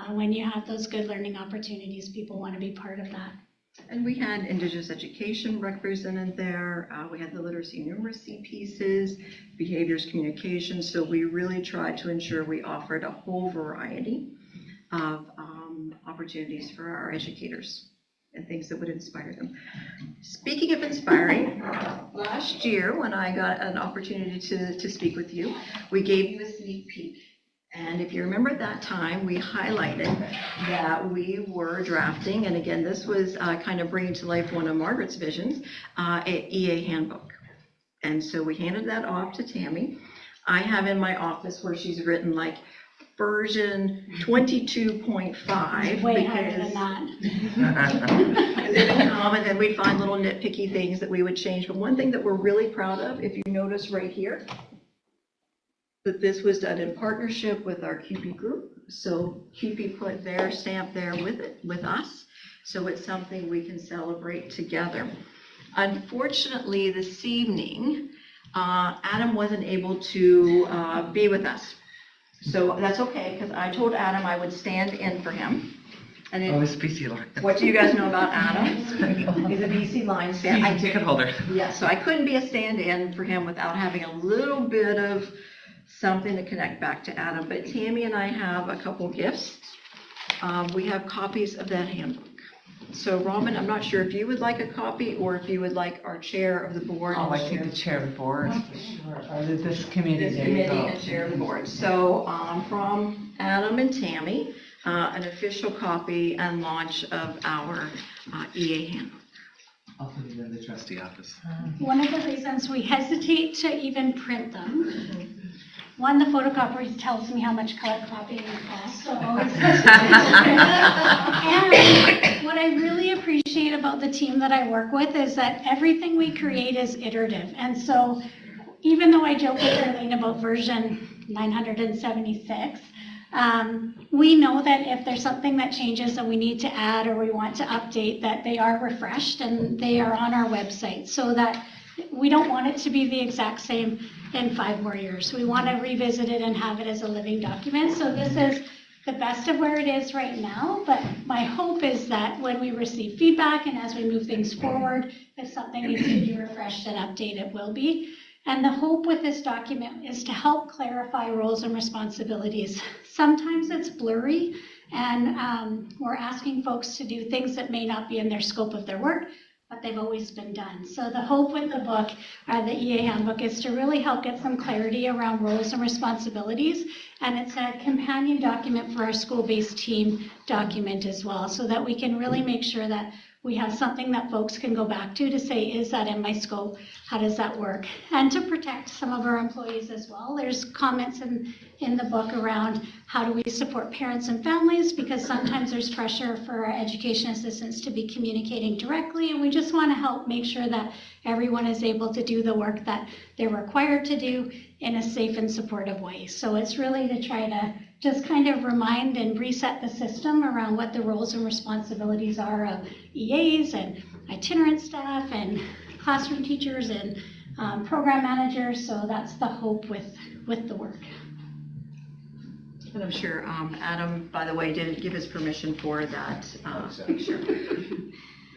When you have those good learning opportunities, people want to be part of that. And we had Indigenous education represented there. We had the literacy and numeracy pieces, behaviors, communication. So we really tried to ensure we offered a whole variety of opportunities for our educators and things that would inspire them. Speaking of inspiring, last year when I got an opportunity to speak with you, we gave you a sneak peek. And if you remember at that time, we highlighted that we were drafting, and again, this was kind of bringing to life one of Margaret's visions, an EA handbook. And so we handed that off to Tammy. I have in my office where she's written like version 22.5. Way higher than that. And then we'd find little nitpicky things that we would change. But one thing that we're really proud of, if you notice right here, that this was done in partnership with our CUPE group. So CUPE put their stamp there with us. So it's something we can celebrate together. Unfortunately, this evening, Adam wasn't able to be with us. So that's okay, because I told Adam I would stand in for him. And it's BC Line. What do you guys know about Adam? He's a BC Line stand. Season ticket holder. Yeah, so I couldn't be a stand-in for him without having a little bit of something to connect back to Adam. But Tammy and I have a couple gifts. We have copies of that handbook. So Robin, I'm not sure if you would like a copy or if you would like our chair of the board. Oh, I think the chair of the board. Sure. Or this committee. This committee and chair of the board. So from Adam and Tammy, an official copy and launch of our EA handbook. I'll put it in the trustee office. One of the reasons we hesitate to even print them, one, the photocopier tells me how much color copying costs, so always and what I really appreciate about the team that I work with is that everything we create is iterative. And so even though I joke with Arlene about version 976, we know that if there's something that changes that we need to add or we want to update, that they are refreshed and they are on our website, so that we don't want it to be the exact same in 5 more years. We want to revisit it and have it as a living document. So this is the best of where it is right now, but my hope is that when we receive feedback and as we move things forward, if something needs to be refreshed and updated, it will be. And the hope with this document is to help clarify roles and responsibilities. Sometimes it's blurry, and we're asking folks to do things that may not be in their scope of their work. but they've always been done. So the hope with the book, the EA handbook, is to really help get some clarity around roles and responsibilities. And it's a companion document for our school-based team document as well, so that we can really make sure that we have something that folks can go back to say, is that in my scope? How does that work? And to protect some of our employees as well. There's comments in the book around how do we support parents and families, because sometimes there's pressure for our education assistants to be communicating directly, and we just want to help make sure that everyone is able to do the work that they're required to do in a safe and supportive way. So it's really to try to just kind of remind and reset the system around what the roles and responsibilities are of EAs and itinerant staff and classroom teachers and program managers. So that's the hope with the work. And I'm sure Adam, by the way, did give his permission for that picture.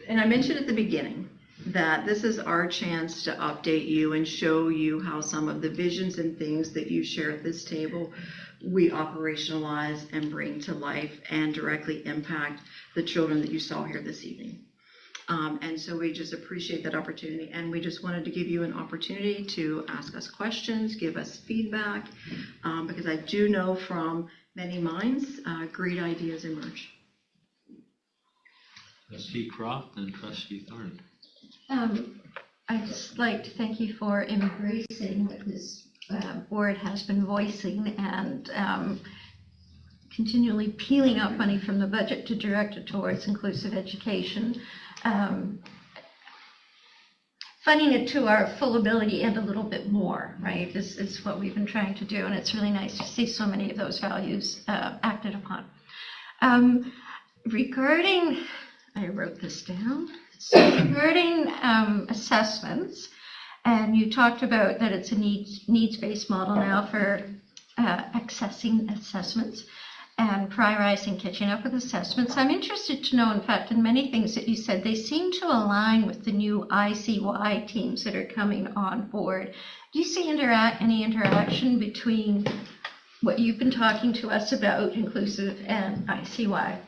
And I mentioned at the beginning that this is our chance to update you and show you how some of the visions and things that you share at this table we operationalize and bring to life and directly impact the children that you saw here this evening. And so we just appreciate that opportunity, and we just wanted to give you an opportunity to ask us questions, give us feedback, because I do know from many minds, great ideas emerge. Trustee Croft and Trustee Thorne. I'd just like to thank you for embracing what this board has been voicing and continually peeling out money from the budget to direct it towards inclusive education. Funding it to our full ability and a little bit more, right, is what we've been trying to do, and it's really nice to see so many of those values acted upon. Regarding, I wrote this down, so regarding assessments, and you talked about that it's a needs-based model now for accessing assessments and prioritizing catching up with assessments. I'm interested to know, in fact, in many things that you said, they seem to align with the new ICY teams that are coming on board. Do you see any interaction between what you've been talking to us about, inclusive, and ICY?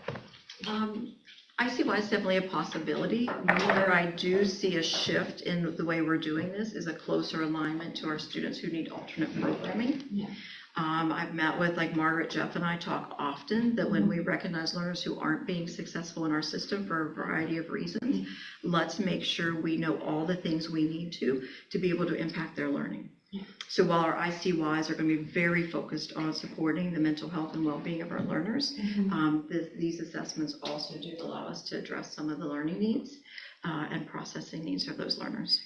ICY is definitely a possibility. Where I do see a shift in the way we're doing this is a closer alignment to our students who need alternate programming. Yeah. I've met with, like Margaret, Jeff, and I talk often that when we recognize learners who aren't being successful in our system for a variety of reasons, let's make sure we know all the things we need to be able to impact their learning. So while our ICYs are going to be very focused on supporting the mental health and well-being of our learners, these assessments also do allow us to address some of the learning needs and processing needs of those learners.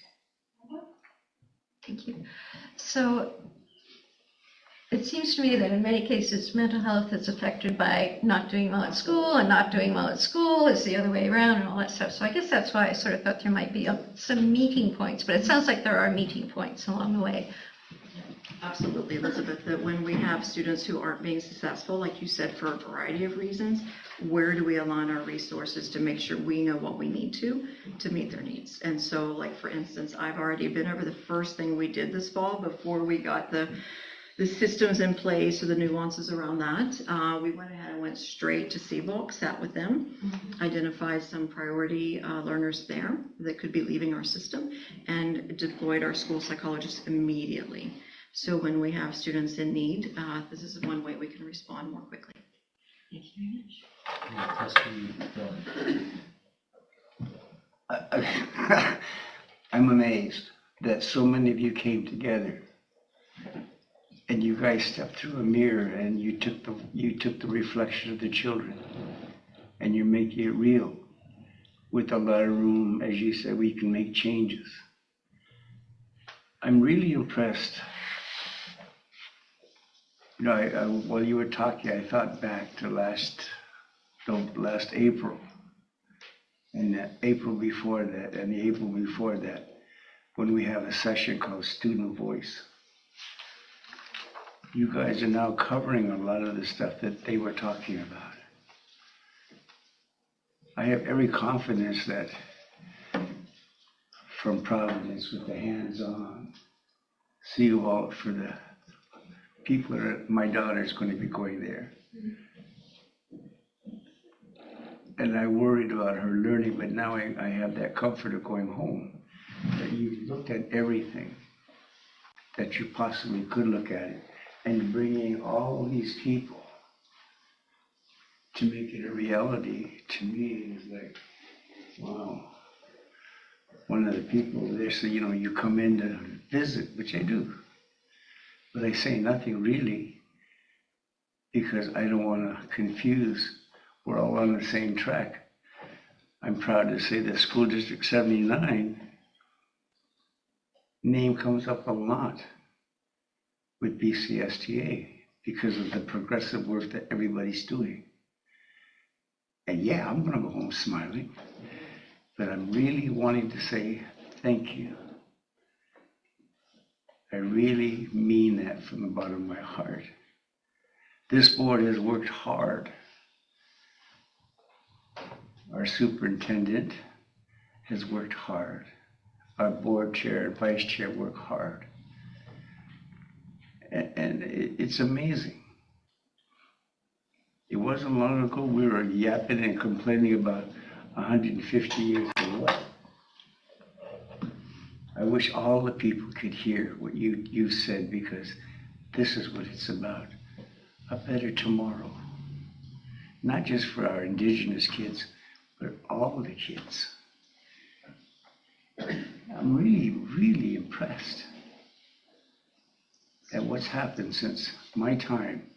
Thank you. So it seems to me that in many cases, mental health is affected by not doing well at school, and not doing well at school is the other way around and all that stuff. So I guess that's why I sort of thought there might be some meeting points, but it sounds like there are meeting points along the way. Absolutely, Elizabeth, that when we have students who aren't being successful, like you said, for a variety of reasons, where do we align our resources to make sure we know what we need to meet their needs? And so, like, for instance, I've already been over the first thing we did this fall before we got the systems in place or the nuances around that. We went ahead and went straight to CBOC, sat with them, identified some priority learners there that could be leaving our system, and deployed our school psychologists immediately. So when we have students in need, this is one way we can respond more quickly. Thank you very much. I'm amazed that so many of you came together and you guys stepped through a mirror and you took the reflection of the children and you're making it real. With a lot of room, as you said, we can make changes. I'm really impressed. You know, while you were talking, I thought back to last April, and the April before that, and the April before that, when we have a session called Student Voice. You guys are now covering a lot of the stuff that they were talking about. I have every confidence that from Providence with the hands-on, see you all for the people that my daughter is going to be going there. and I worried about her learning, but now I have that comfort of going home, that you looked at everything that you possibly could look at it, and bringing all these people to make it a reality, to me, is like, wow. One of the people there said, you know, you come in to visit, which I do, but I say nothing really, because I don't want to confuse. We're all on the same track. I'm proud to say that School District 79 name comes up a lot with BCSTA because of the progressive work that everybody's doing. And yeah, I'm gonna go home smiling, but I'm really wanting to say thank you. I really mean that from the bottom of my heart. This board has worked hard. Our superintendent has worked hard. Our board chair and vice chair work hard. And it's amazing. It wasn't long ago we were yapping and complaining about 150 years of what? I wish all the people could hear what you said, because this is what it's about. A better tomorrow. Not just for our indigenous kids, but all the kids. I'm really, really impressed at what's happened since my time.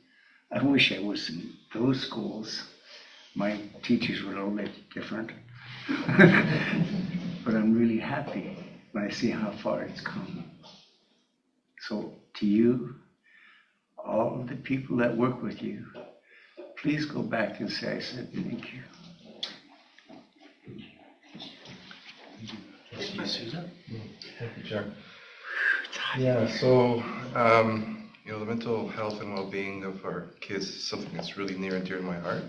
I wish I was in those schools. My teachers were a little bit different. But I'm really happy when I see how far it's come. So to you, all of the people that work with you, please go back and say I said thank you. Thank you, Chair. Yeah, so, you know, the mental health and well-being of our kids is something that's really near and dear to my heart.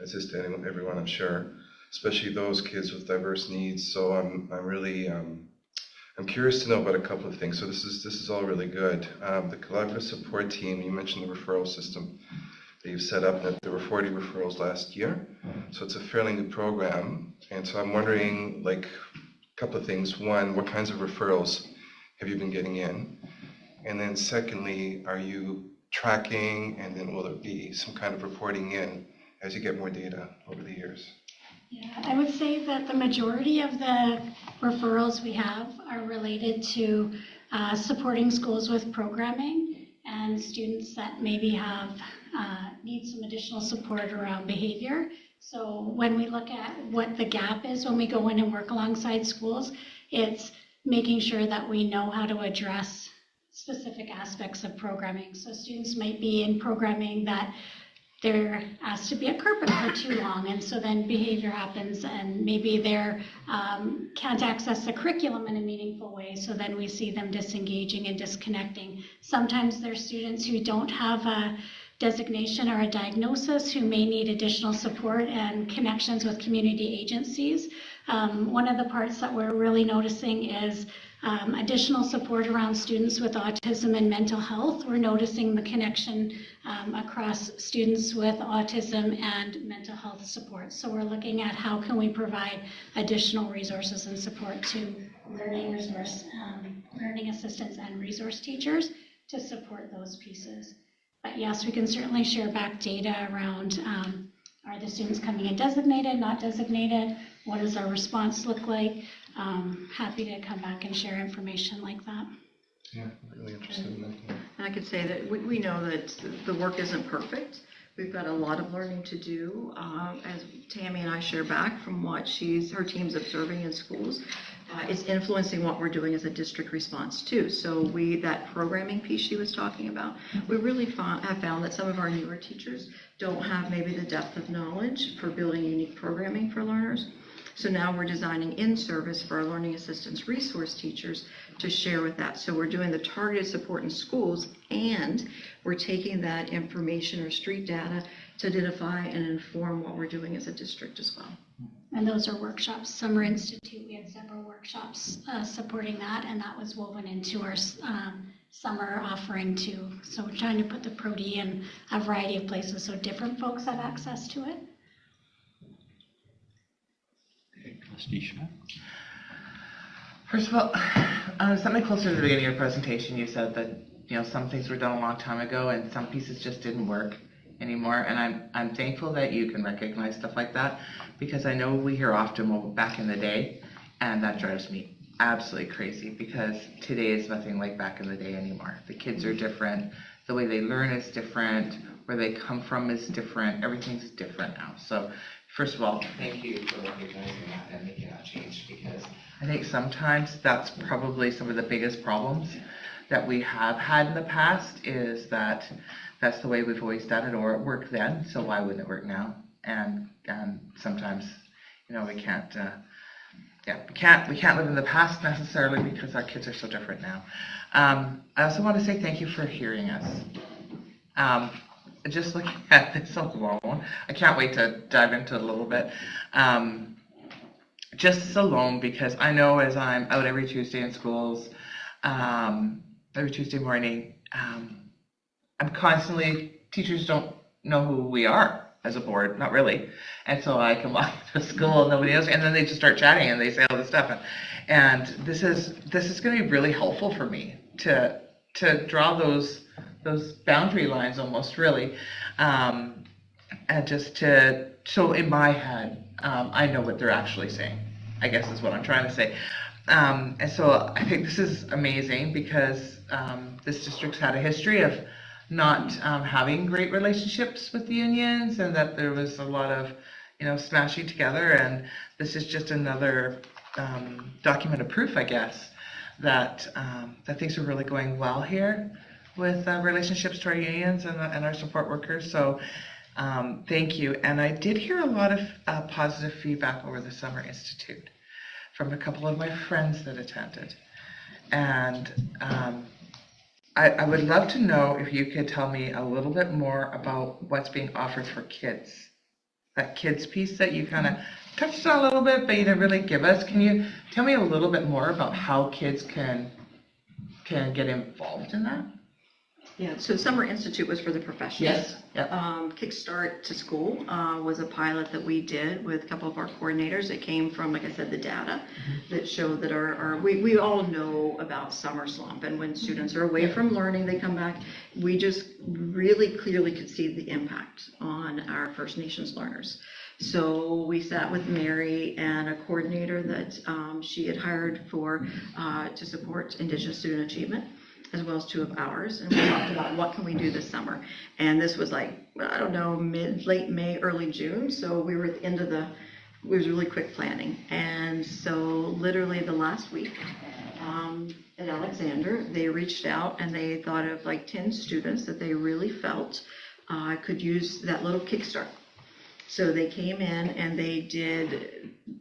It's just to everyone, I'm sure, especially those kids with diverse needs. So I'm really, I'm curious to know about a couple of things. So this is all really good. The collaborative support team, you mentioned the referral system that you've set up, and that there were 40 referrals last year. So it's a fairly new program. And so I'm wondering, like, a couple of things. One, what kinds of referrals have you been getting in? And then secondly, are you tracking, and then will there be some kind of reporting in as you get more data over the years? Yeah, I would say that the majority of the referrals we have are related to supporting schools with programming and students that maybe have need some additional support around behavior. So when we look at what the gap is when we go in and work alongside schools, it's making sure that we know how to address specific aspects of programming. So students might be in programming that they're asked to be at carpet for too long, and so then behavior happens, and maybe they're can't access the curriculum in a meaningful way, so then we see them disengaging and disconnecting. Sometimes there's students who don't have a designation or a diagnosis who may need additional support and connections with community agencies. One of the parts that we're really noticing is additional support around students with autism and mental health. We're noticing the connection across students with autism and mental health support. So we're looking at how can we provide additional resources and support to learning assistants and resource teachers to support those pieces. But yes, we can certainly share back data around are the students coming in designated, not designated? What does our response look like? Happy to come back and share information like that. Yeah, really interested in that. And I could say that we know that the work isn't perfect. We've got a lot of learning to do. As Tammy and I share back from what her team's observing in schools, it's influencing what we're doing as a district response too. So that programming piece she was talking about, we really have found that some of our newer teachers don't have maybe the depth of knowledge for building unique programming for learners. So now we're designing in-service for our learning assistance resource teachers to share with that. So we're doing the targeted support in schools, and we're taking that information or street data to identify and inform what we're doing as a district as well. And those are workshops. Summer Institute, we had several workshops supporting that, and that was woven into our summer offering too. So we're trying to put the Pro-D in a variety of places so different folks have access to it. Trustee Schmidt? First of all, something closer to the beginning of your presentation, you said that some things were done a long time ago and some pieces just didn't work anymore. And I'm thankful that you can recognize stuff like that, because I know we hear often, well, back in the day, and that drives me absolutely crazy, because today is nothing like back in the day anymore. The kids are different, the way they learn is different, where they come from is different, everything's different now. So first of all, thank you for recognizing that and making that change, because I think sometimes that's probably some of the biggest problems that we have had in the past, is that that's the way we've always done it, or it worked then, so why wouldn't it work now? And sometimes, we can't live in the past necessarily, because our kids are so different now. I also want to say thank you for hearing us. Just looking at this alone, I can't wait to dive into it a little bit. Just alone, because I know as I'm out every Tuesday in schools, every Tuesday morning, I'm constantly, teachers don't know who we are as a board, not really. And so I can walk to school and nobody knows, and then they just start chatting and they say all this stuff. And this is going to be really helpful for me to draw those boundary lines almost, really. And just so in my head, I know what they're actually saying, I guess is what I'm trying to say. And so I think this is amazing, because this district's had a history of not having great relationships with the unions, and that there was a lot of smashing together, and this is just another document of proof, I guess, that things are really going well here with relationships to our unions and our support workers. So thank you. And I did hear a lot of positive feedback over the Summer Institute from a couple of my friends that attended. And I would love to know if you could tell me a little bit more about what's being offered for kids. That kids piece that you kind of touched on a little bit, but you didn't really give us. Can you tell me a little bit more about how kids can get involved in that? Yeah, so Summer Institute was for the professionals. Yes. Yep. Kickstart to School was a pilot that we did with a couple of our coordinators. It came from, like I said, the data that showed that we all know about summer slump, and when students are away from learning, they come back. We just really clearly could see the impact on our First Nations learners. So we sat with Mary and a coordinator that she had hired to support Indigenous student achievement, as well as two of ours, and we talked about what can we do this summer. And this was like, I don't know, late May, early June, so we were at the end of it was really quick planning. And so literally the last week at Alexander, they reached out and they thought of like 10 students that they really felt could use that little kickstart. So they came in and they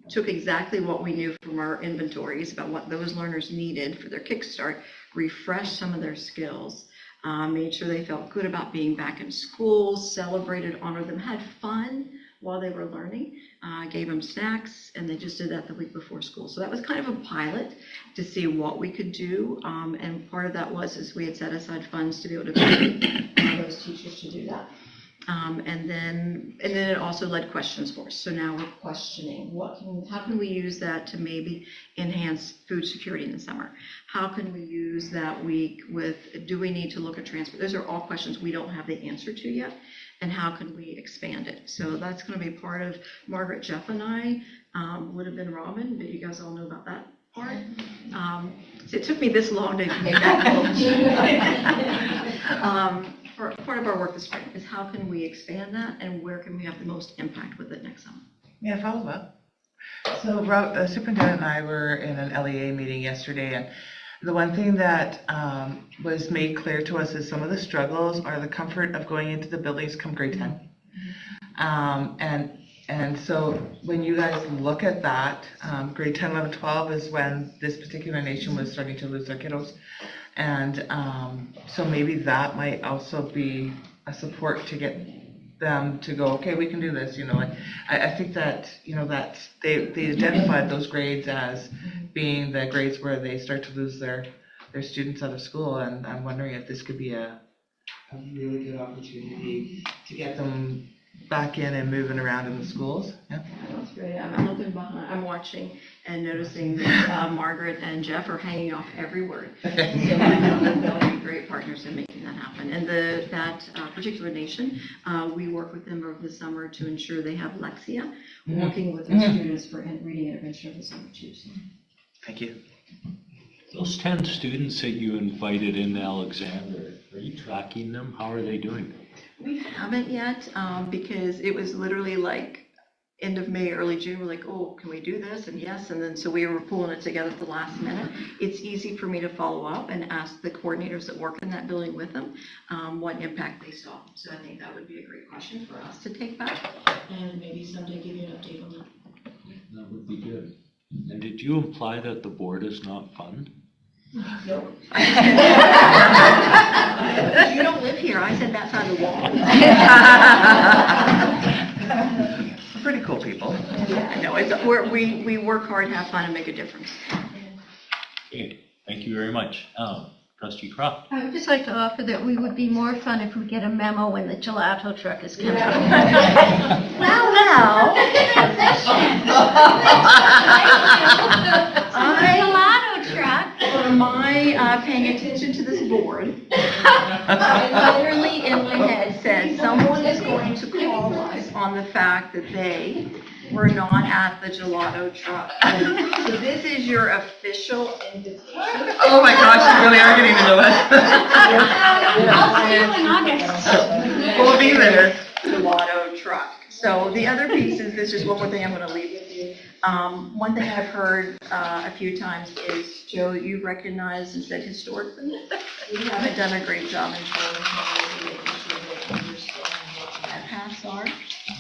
took exactly what we knew from our inventories about what those learners needed for their kickstart, refreshed some of their skills, made sure they felt good about being back in school, celebrated, honored them, had fun while they were learning, gave them snacks, and they just did that the week before school. So that was kind of a pilot to see what we could do, and part of that was we had set aside funds to be able to pay those teachers to do that. And then it also led questions for us. So now we're questioning how can we use that to maybe enhance food security in the summer? How can we use that week do we need to look at transport? Those are all questions we don't have the answer to yet. And how can we expand it? So that's going to be part of Margaret, Jeff, and I would have been Robin, but you guys all know about that part. So it took me this long to make that part of our work this spring is how can we expand that, and where can we have the most impact with it next summer? Yeah, follow up. So Superintendent and I were in an LEA meeting yesterday, and the one thing that was made clear to us is some of the struggles are the comfort of going into the buildings come grade 10. And so when you guys look at that, grade 10, 11, 12 is when this particular nation was starting to lose their kiddos. And so maybe that might also be a support to get them to go, okay, we can do this. I think that, that they identified those grades as being the grades where they start to lose their students out of school. And I'm wondering if this could be a really good opportunity to get them back in and moving around in the schools. Yeah. That's great. I'm looking behind, I'm watching and noticing that Margaret and Jeff are hanging off every word. So I know that they'll be great partners in making that happen. And that particular nation, we work with them over the summer to ensure they have Lexia, working with their students for reading intervention over the summer too. So. Thank you. Those 10 students that you invited into Alexander, are you tracking them? How are they doing? We haven't yet, because it was literally like end of May, early June. We're like, oh, can we do this? And yes, and then so we were pulling it together at the last minute. It's easy for me to follow up and ask the coordinators that work in that building with them what impact they saw. So I think that would be a great question for us to take back and maybe someday give you an update on that. That would be good. And did you imply that the board is not fun? Nope. You don't live here. I said that side of the wall. Pretty cool people. Yeah, no, we work hard, have fun, and make a difference. Okay, thank you very much. Trustee Croft. I would just like to offer that we would be more fun if we get a memo when the gelato truck is coming. Well, Gelato truck. For my paying attention to this board, I literally in my head said someone is going to call us on the fact that they were not at the gelato truck. So this is your official invitation. Oh my gosh, you really are getting into it. I'll see you in August. We'll be there. Gelato truck. So the other piece is, this is one more thing I'm going to leave with you. One thing I've heard a few times is, Joe, you've recognized and said historically, we haven't done a great job in showing how we understand what our paths are.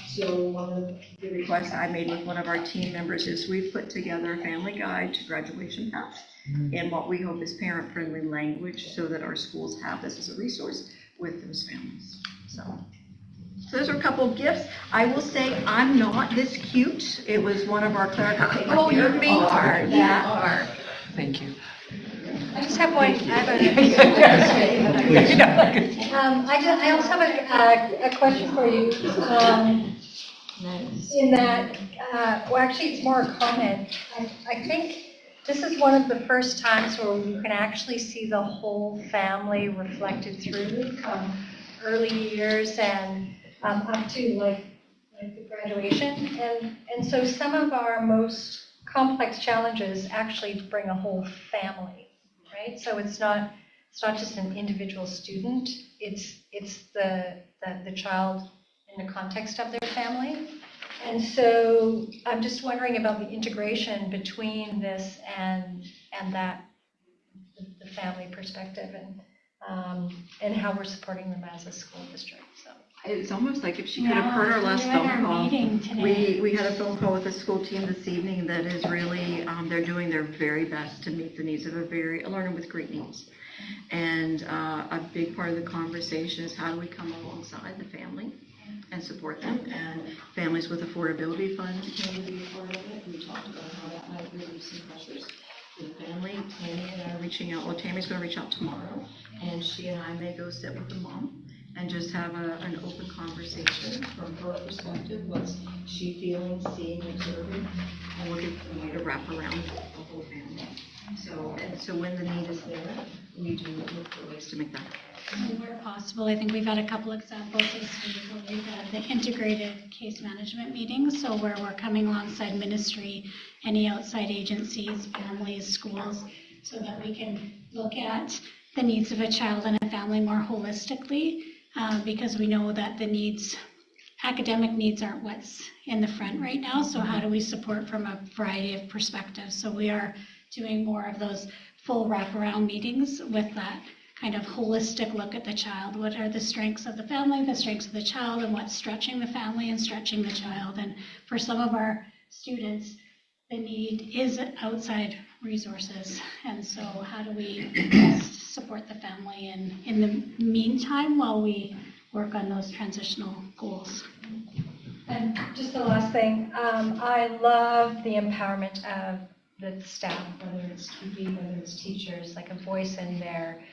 So one of the requests I made with one of our team members is we've put together a family guide to graduation paths in what we hope is parent-friendly language so that our schools have this as a resource with those families. So those are a couple of gifts. I will say I'm not this cute. It was one of our clerical people. Oh, you are. Yeah. Thank you. I just have one. I also have a question for you. In that, well, actually, it's more a comment. I think this is one of the first times where you can actually see the whole family reflected through from early years and up to like the graduation. And so some of our most complex challenges actually bring a whole family, right? So it's not just an individual student, it's the child in the context of their family. And so I'm just wondering about the integration between this and that, the family perspective and how we're supporting them as a school district. So it's almost like if she could have heard our last phone call. We had a phone call with the school team this evening that is really, they're doing their very best to meet the needs of a learner with great needs. And a big part of the conversation is how do we come alongside the family and support them, and families with affordability funds can be a part of it. We talked about how that might relieve some pressures for the family. Tammy and I are reaching out. Well, Tammy's going to reach out tomorrow, and she and I may go sit with the mom and just have an open conversation from her perspective. What's she feeling, seeing, observing, and looking for a way to wrap around the whole family. So when the need is there, we do look for ways to make that happen. Where possible, I think we've had a couple examples this week where we've had the integrated case management meetings, so where we're coming alongside ministry, any outside agencies, families, schools, so that we can look at the needs of a child and a family more holistically, because we know that the needs, academic needs aren't what's in the front right now, so how do we support from a variety of perspectives? So we are doing more of those full wraparound meetings with that kind of holistic look at the child. What are the strengths of the family, the strengths of the child, and what's stretching the family and stretching the child? And for some of our students, the need is outside resources. And so how do we best support the family in the meantime while we work on those transitional goals? And just the last thing, I love the empowerment of the staff, whether it's TP, whether it's teachers, like a voice in their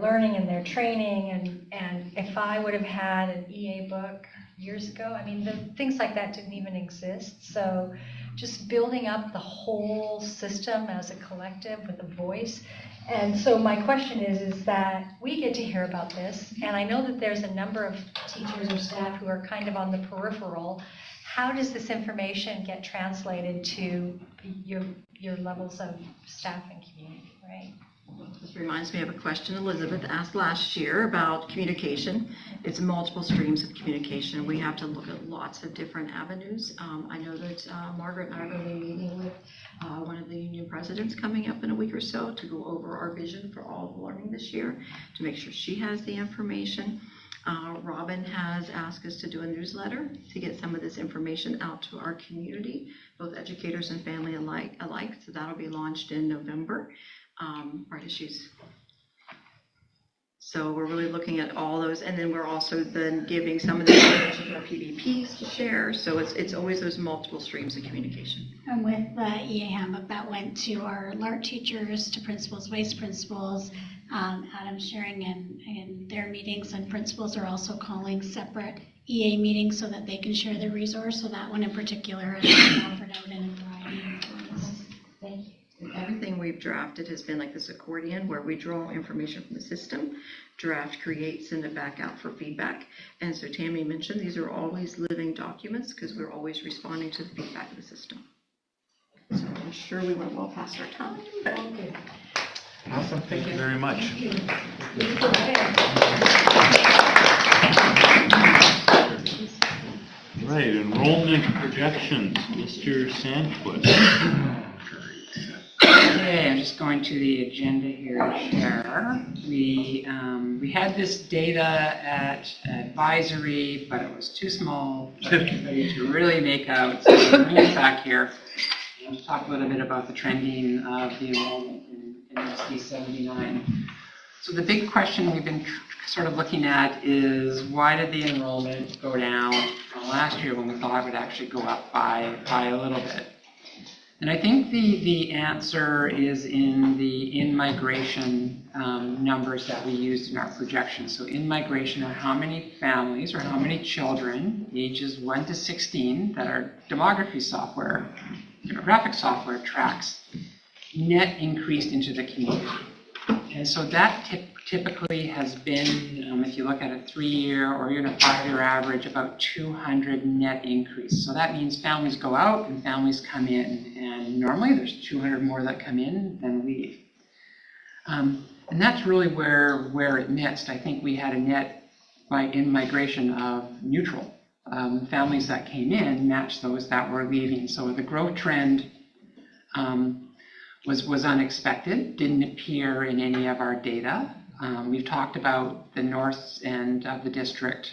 learning and their training. And if I would have had an EA book years ago. I mean, things like that didn't even exist. So just building up the whole system as a collective with a voice. And so my question is that we get to hear about this, and I know that there's a number of teachers or staff who are kind of on the peripheral. How does this information get translated to your levels of staff and community, right? This reminds me of a question Elizabeth asked last year about communication. It's multiple streams of communication. We have to look at lots of different avenues. I know that Margaret and I are going to be meeting with one of the union presidents coming up in a week or so to go over our vision for all of learning this year, to make sure she has the information. Robin has asked us to do a newsletter to get some of this information out to our community, both educators and family alike. So that'll be launched in November. Right issues. So we're really looking at all those, and then we're also then giving some of the information to our PDPs to share. So it's always those multiple streams of communication. And with the EA handbook, that went to our LART teachers, to principals, vice principals. Adam's sharing in their meetings, and principals are also calling separate EA meetings so that they can share their resource. So that one in particular has been offered out in a variety of forms. Thank you. And everything we've drafted has been like this accordion where we draw information from the system, draft, create, send it back out for feedback. And so Tammy mentioned these are always living documents because we're always responding to the feedback of the system. So I'm sure we went well past our time. But okay. Awesome, thank you very much. Right, enrollment projections, Mr. Sandquist. Okay, I'm just going to the agenda here to share. We had this data at advisory, but it was too small for everybody to really make out. So I'm bringing it back here and to talk a little bit about the trending of the enrollment in SD 79. So the big question we've been sort of looking at is why did the enrollment go down from last year when we thought it would actually go up by a little bit? And I think the answer is in the in-migration numbers that we used in our projections. So in-migration are how many families or how many children ages 1 to 16 that our demography software, demographic software tracks, net increased into the community. And so that typically has been, if you look at a 3-year or even a 5-year average, about 200 net increase. So that means families go out and families come in. And normally there's 200 more that come in than leave. And that's really where it missed. I think we had a net in migration of neutral. Families that came in matched those that were leaving. So the growth trend was unexpected, didn't appear in any of our data. We've talked about the north end of the district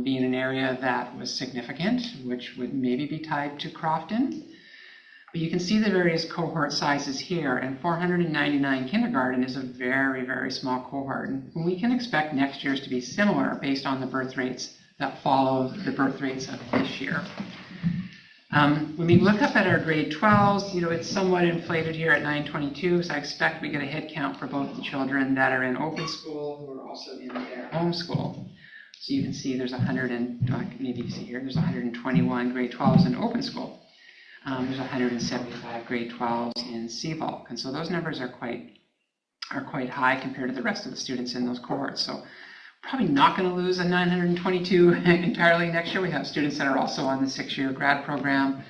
being an area that was significant, which would maybe be tied to Crofton. But you can see the various cohort sizes here, and 499 kindergarten is a very, very small cohort. And we can expect next year's to be similar based on the birth rates that follow the birth rates of this year. When we look up at our grade 12s, it's somewhat inflated here at 922, so I expect we get a head count for both the children that are in open school who are also in their home school. So you can see there's 121 grade 12s in open school. There's 175 grade 12s in CVOLC, and so those numbers are quite high compared to the rest of the students in those cohorts. So probably not going to lose a 922 entirely next year. We have students that are also on the 6-year grad program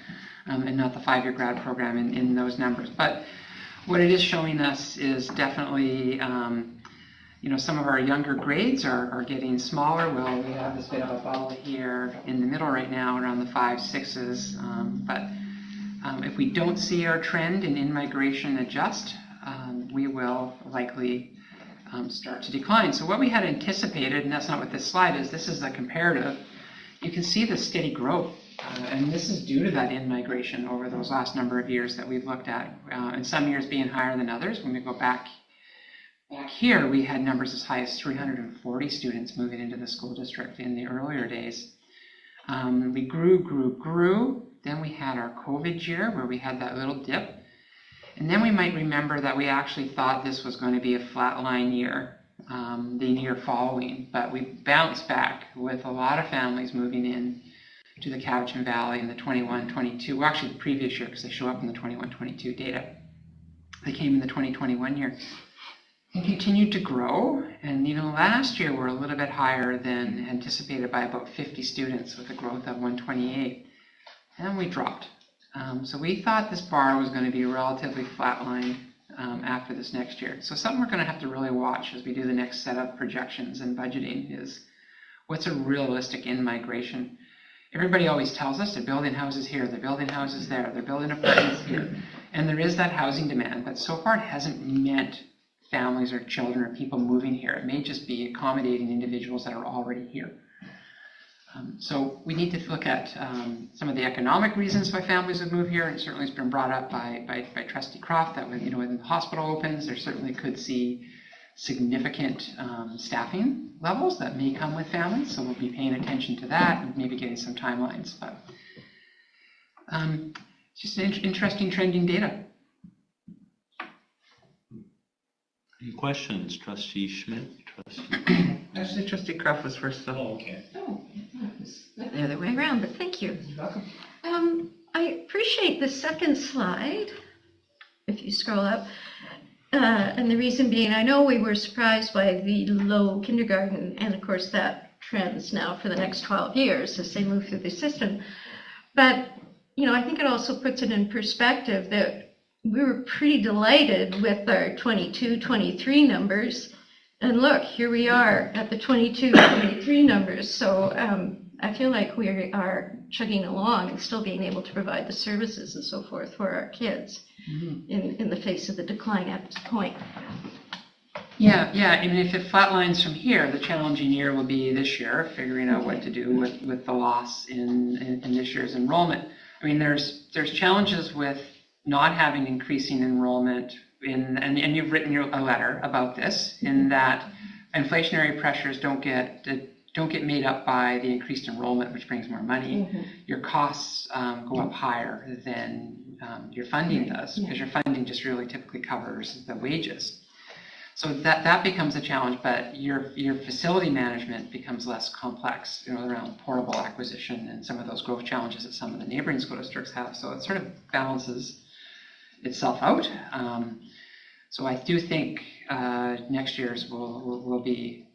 and not the 5-year grad program in those numbers. But what it is showing us is definitely, some of our younger grades are getting smaller. Well, we have this bit of a bubble here in the middle right now around the 5s, 6s. But if we don't see our trend in migration adjust, we will likely start to decline. So what we had anticipated, and that's not what this slide is, this is the comparative, you can see the steady growth. And this is due to that in-migration over those last number of years that we've looked at, and some years being higher than others. When we go back here, we had numbers as high as 340 students moving into the school district in the earlier days. We grew. Then we had our COVID year where we had that little dip. And then we might remember that we actually thought this was going to be a flatline year. the year following, but we bounced back with a lot of families moving in to the Cowichan Valley in the 21-22, well actually the previous year because they show up in the 21-22 data. They came in the 2021 year and continued to grow, and even last year we're a little bit higher than anticipated by about 50 students with a growth of 128, and we dropped. So we thought this bar was going to be relatively flatlined after this next year. So something we're going to have to really watch as we do the next set of projections and budgeting is what's a realistic in-migration. Everybody always tells us they're building houses here, they're building houses there, they're building apartments here. And there is that housing demand, but so far it hasn't meant families or children or people moving here. It may just be accommodating individuals that are already here. So we need to look at some of the economic reasons why families would move here. And certainly it's been brought up by Trustee Croft that when the hospital opens, there certainly could see significant staffing levels that may come with families. So we'll be paying attention to that and maybe getting some timelines. But it's just an interesting trending data. Any questions, Trustee Schmidt? Actually, Trustee Croft was first. So. Oh, okay. Oh, it was the other way around, but thank you. You're welcome. I appreciate the second slide, if you scroll up. And the reason being, I know we were surprised by the low kindergarten, and of course that trends now for the next 12 years as they move through the system. But, I think it also puts it in perspective that we were pretty delighted with our 22-23 numbers. And look, here we are at the 22-23 numbers. So I feel like we are chugging along and still being able to provide the services and so forth for our kids in the face of the decline at this point. Yeah. I mean, if it flatlines from here, the challenging year will be this year, figuring out what to do with the loss in this year's enrollment. I mean, there's challenges with not having increasing enrollment and you've written a letter about this, in that inflationary pressures don't get made up by the increased enrollment, which brings more money. Your costs go up higher than your funding does, because your funding just really typically covers the wages. So that becomes a challenge, but your facility management becomes less complex, around portable acquisition and some of those growth challenges that some of the neighboring school districts have. So it sort of balances itself out. So I do think next year's will be,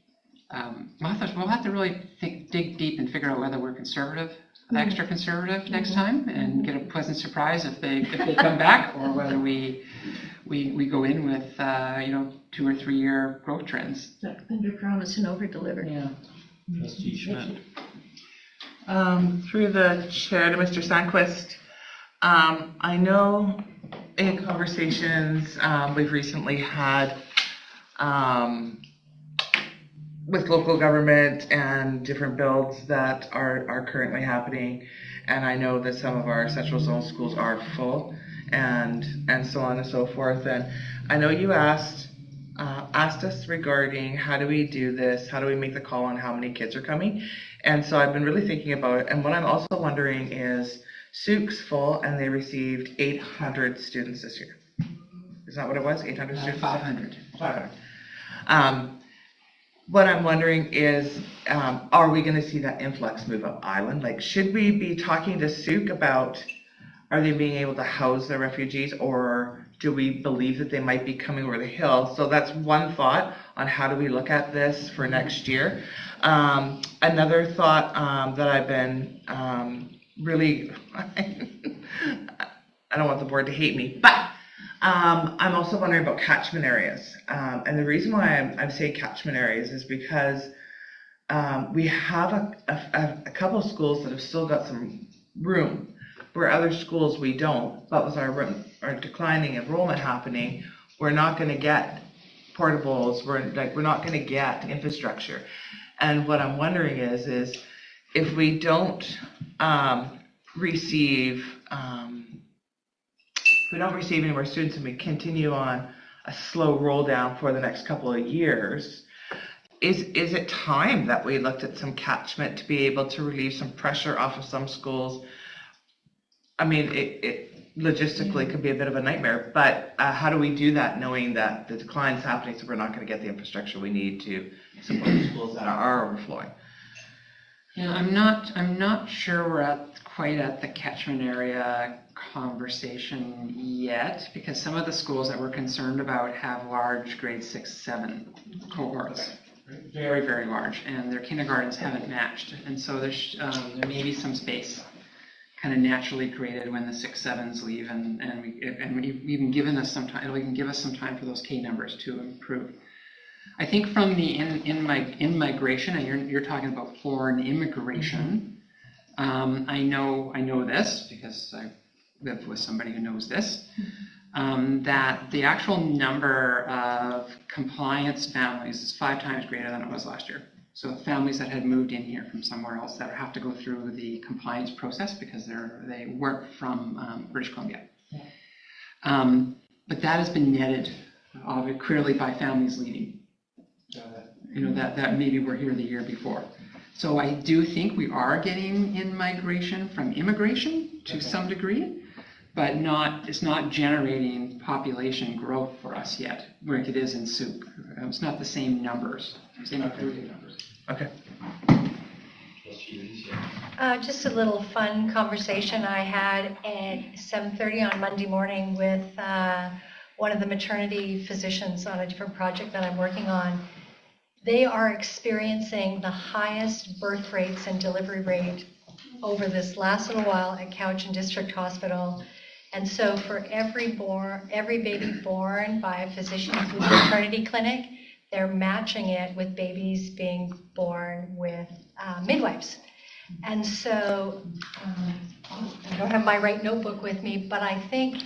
we'll have to really dig deep and figure out whether we're conservative, extra conservative next time, and get a pleasant surprise if they come back, or whether we go in with 2 or 3 year growth trends. Under promise and over deliver. Yeah. Trustee Schmidt. Through the chair to Mr. Sandquist, I know in conversations we've recently had with local government and different builds that are currently happening, and I know that some of our central zone schools are full, and so on and so forth. And I know you asked us regarding how do we do this, how do we make the call on how many kids are coming, and so I've been really thinking about it. And what I'm also wondering is, Souk's full, and they received 800 students this year. Is that what it was? 800 students? 500. 500. What I'm wondering is, are we going to see that influx move up island? Like, should we be talking to Souk about, are they being able to house the refugees, or do we believe that they might be coming over the hill? So that's one thought on how do we look at this for next year. Another thought that I've been really, I don't want the board to hate me, but I'm also wondering about catchment areas. And the reason why I'm saying catchment areas is because we have a couple of schools that have still got some room, where other schools we don't. But with our declining enrollment happening, we're not going to get portables, we're not going to get infrastructure. And what I'm wondering is if we don't receive any more students, and we continue on a slow roll down for the next couple of years, is it time that we looked at some catchment to be able to relieve some pressure off of some schools? I mean, logistically could be a bit of a nightmare, but how do we do that knowing that the decline's happening, so we're not going to get the infrastructure we need to support the schools that are overflowing? Yeah, I'm not sure we're quite at the catchment area conversation yet, because some of the schools that we're concerned about have large grade 6, 7 cohorts. Very, very large, and their kindergartens haven't matched. And so there may be some space kind of naturally created when the 6, 7s leave, and we've even given us some time, it'll even give us some time for those K numbers to improve. I think from the in-migration, and you're talking about foreign immigration, I know this because I live with somebody who knows this, that the actual number of compliance families is 5 times greater than it was last year. So families that had moved in here from somewhere else that have to go through the compliance process because they weren't from British Columbia. But that has been netted clearly by families leaving. That maybe were here the year before. So I do think we are getting in migration from immigration to some degree, but it's not generating population growth for us yet, like it is in SOUP. It's not the same numbers, same recruiting numbers. Okay. Just a little fun conversation I had at 7:30 on Monday morning with one of the maternity physicians on a different project that I'm working on. They are experiencing the highest birth rates and delivery rate over this last little while at Cowichan District Hospital. And so for every baby born by a physician through the maternity clinic, they're matching it with babies being born with midwives. And so I don't have my right notebook with me, but I think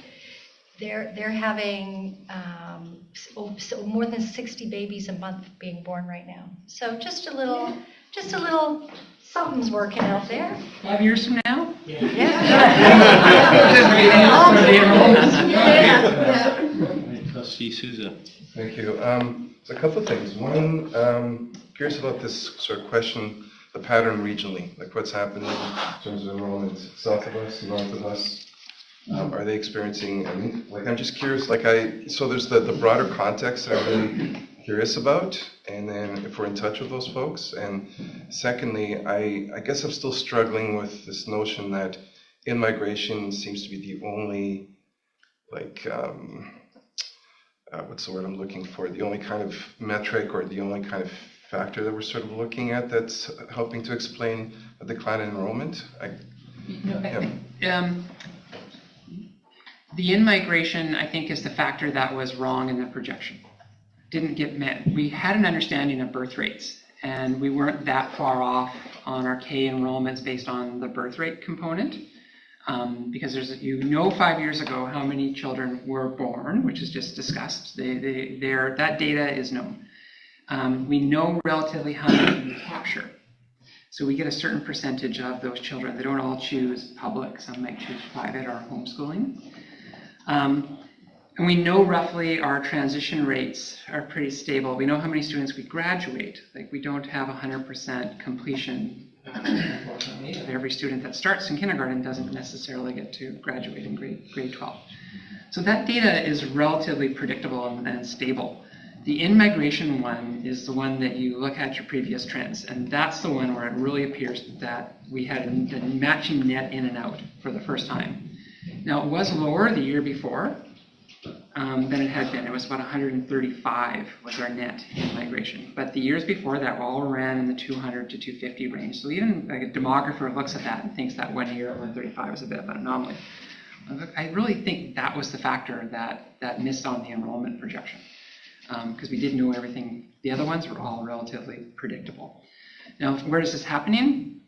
they're having more than 60 babies a month being born right now. So just a little something's working out there. 5 years from now? Trustee Souza. Thank you. A couple of things. One, curious about this sort of question, the pattern regionally, like what's happening in terms of enrollment south of us, north of us. Are they experiencing, I'm just curious, so there's the broader context that I'm really curious about, and then if we're in touch with those folks. And secondly, I guess I'm still struggling with this notion that in-migration seems to be the only, what's the word I'm looking for, the only kind of metric or the only kind of factor that we're sort of looking at that's helping to explain a decline in enrollment. The in-migration, I think, is the factor that was wrong in the projection. Didn't get met. We had an understanding of birth rates, and we weren't that far off on our K enrollments based on the birth rate component. Because 5 years ago how many children were born, which is just discussed. That data is known. We know relatively how many we capture. So we get a certain percentage of those children. They don't all choose public. Some might choose private or homeschooling. And we know roughly our transition rates are pretty stable. We know how many students we graduate. We don't have 100% completion. Unfortunately, every student that starts in kindergarten doesn't necessarily get to graduate in grade 12. So that data is relatively predictable and stable. The in-migration one is the one that you look at your previous trends, and that's the one where it really appears that we had a matching net in and out for the first time. Now, it was lower the year before than it had been. It was about 135 was our net in migration. But the years before that all ran in the 200 to 250 range. So even a demographer looks at that and thinks that 1 year at 135 was a bit of an anomaly. I really think that was the factor that missed on the enrollment projection. Because we didn't know everything. The other ones were all relatively predictable. Now, where is this happening?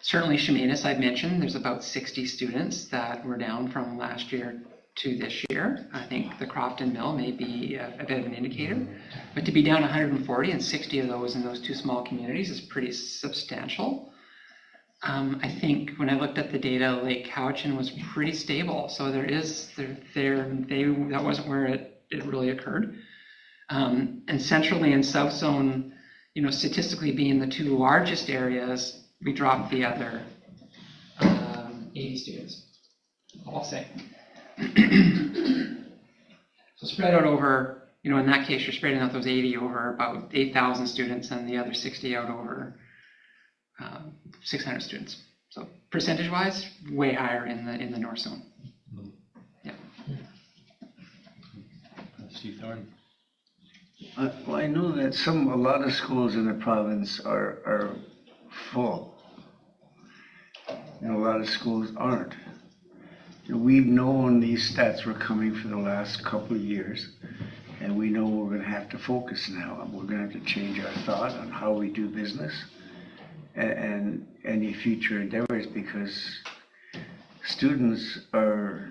Certainly Chemainus, I've mentioned, there's about 60 students that were down from last year to this year. I think the Crofton Mill may be a bit of an indicator. But to be down 140 and 60 of those in those two small communities is pretty substantial. I think when I looked at the data, Lake Cowichan was pretty stable. So that wasn't where it really occurred. And centrally and south zone, statistically being the two largest areas, we dropped the other 80 students. all I'll say. So spread out over, in that case, you're spreading out those 80 over about 8,000 students and the other 60 out over 600 students. So percentage-wise, way higher in the north zone. Yeah. Steve Thorne. Well, I know that a lot of schools in the province are full, and a lot of schools aren't. We've known these stats were coming for the last couple of years, and we know we're going to have to focus now. We're going to have to change our thought on how we do business and any future endeavors, because students are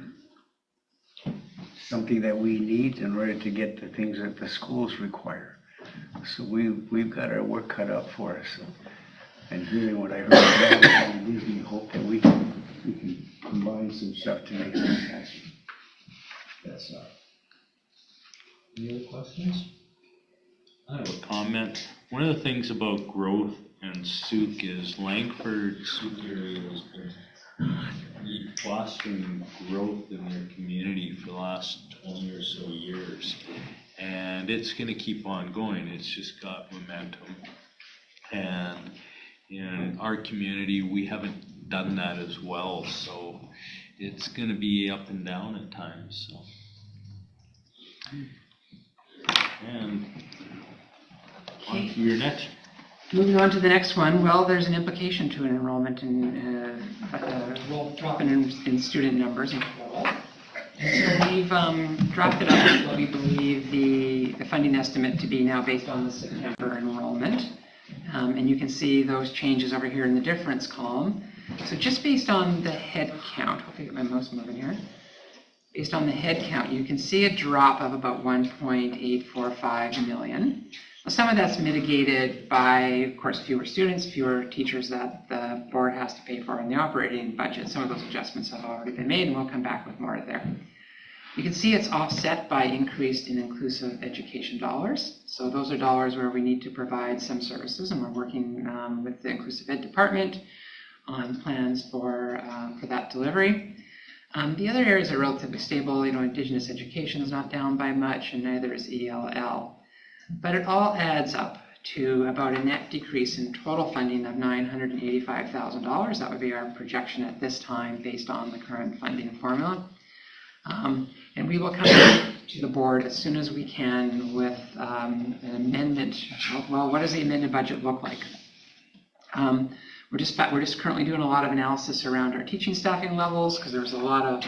something that we need in order to get the things that the schools require. So we've got our work cut out for us. And hearing what I heard today, it gives me hope that we can combine some stuff to make things happen. That's any other questions? I have a comment. One of the things about growth and Souk is Langford, Souk area has been fostering growth in their community for the last 20 or so years. And it's going to keep on going. It's just got momentum. And in our community, we haven't done that as well. So it's going to be up and down at times. So. And on to your next. Moving on to the next one, well, there's an implication to an enrollment and drop in student numbers in total. And so we've dropped it up to what we believe the funding estimate to be now based on the September enrollment. And you can see those changes over here in the difference column. So just based on the head count, hopefully get my mouse moving here. Based on the head count, you can see a drop of about 1.845 million. Well, some of that's mitigated by, of course, fewer students, fewer teachers that the board has to pay for in the operating budget. Some of those adjustments have already been made, and we'll come back with more there. You can see it's offset by increased and inclusive education dollars. So those are dollars where we need to provide some services, and we're working with the inclusive ed department on plans for that delivery. The other areas are relatively stable. Indigenous education is not down by much, and neither is ELL. But it all adds up to about a net decrease in total funding of $985,000. That would be our projection at this time based on the current funding formula. And we will come back to the board as soon as we can with an amendment. Well, what does the amended budget look like? We're just currently doing a lot of analysis around our teaching staffing levels, because there was a lot of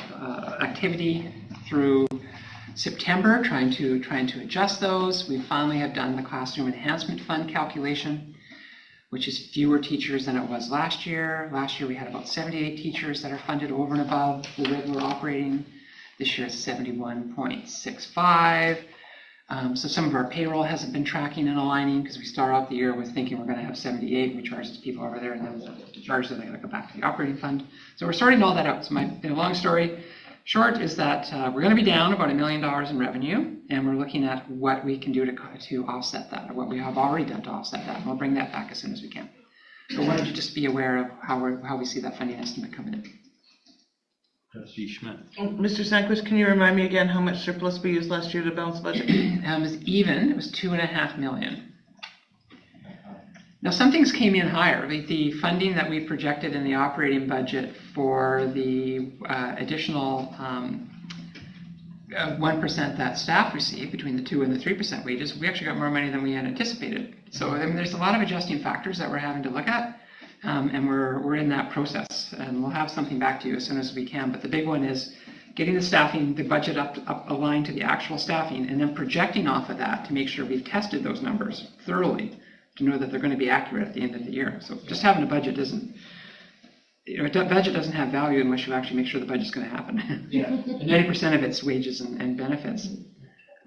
activity through September trying to adjust those. We finally have done the classroom enhancement fund calculation, which is fewer teachers than it was last year. Last year we had about 78 teachers that are funded over and above the regular operating. This year it's 71.65. So some of our payroll hasn't been tracking and aligning, because we start out the year with thinking we're going to have 78. We charge those people over there, and then to charge them, they got to go back to the operating fund. So we're sorting all that out. So my long story short is that we're going to be down about $1 million in revenue, and we're looking at what we can do to offset that, or what we have already done to offset that. And we'll bring that back as soon as we can. So why don't you just be aware of how we see that funding estimate coming in. Trustee Schmidt. Mr. Sanquist, can you remind me again how much surplus we used last year to balance the budget? It was even. It was $2.5 million. Now, some things came in higher. The funding that we projected in the operating budget for the additional 1% that staff received, between the 2 and the 3% wages, we actually got more money than we had anticipated. So there's a lot of adjusting factors that we're having to look at. And we're in that process, and we'll have something back to you as soon as we can. But the big one is getting the staffing, the budget up aligned to the actual staffing, and then projecting off of that to make sure we've tested those numbers thoroughly to know that they're going to be accurate at the end of the year. So just having a budget doesn't, a budget doesn't have value unless you actually make sure the budget's going to happen. Yeah. 90% of it's wages and benefits.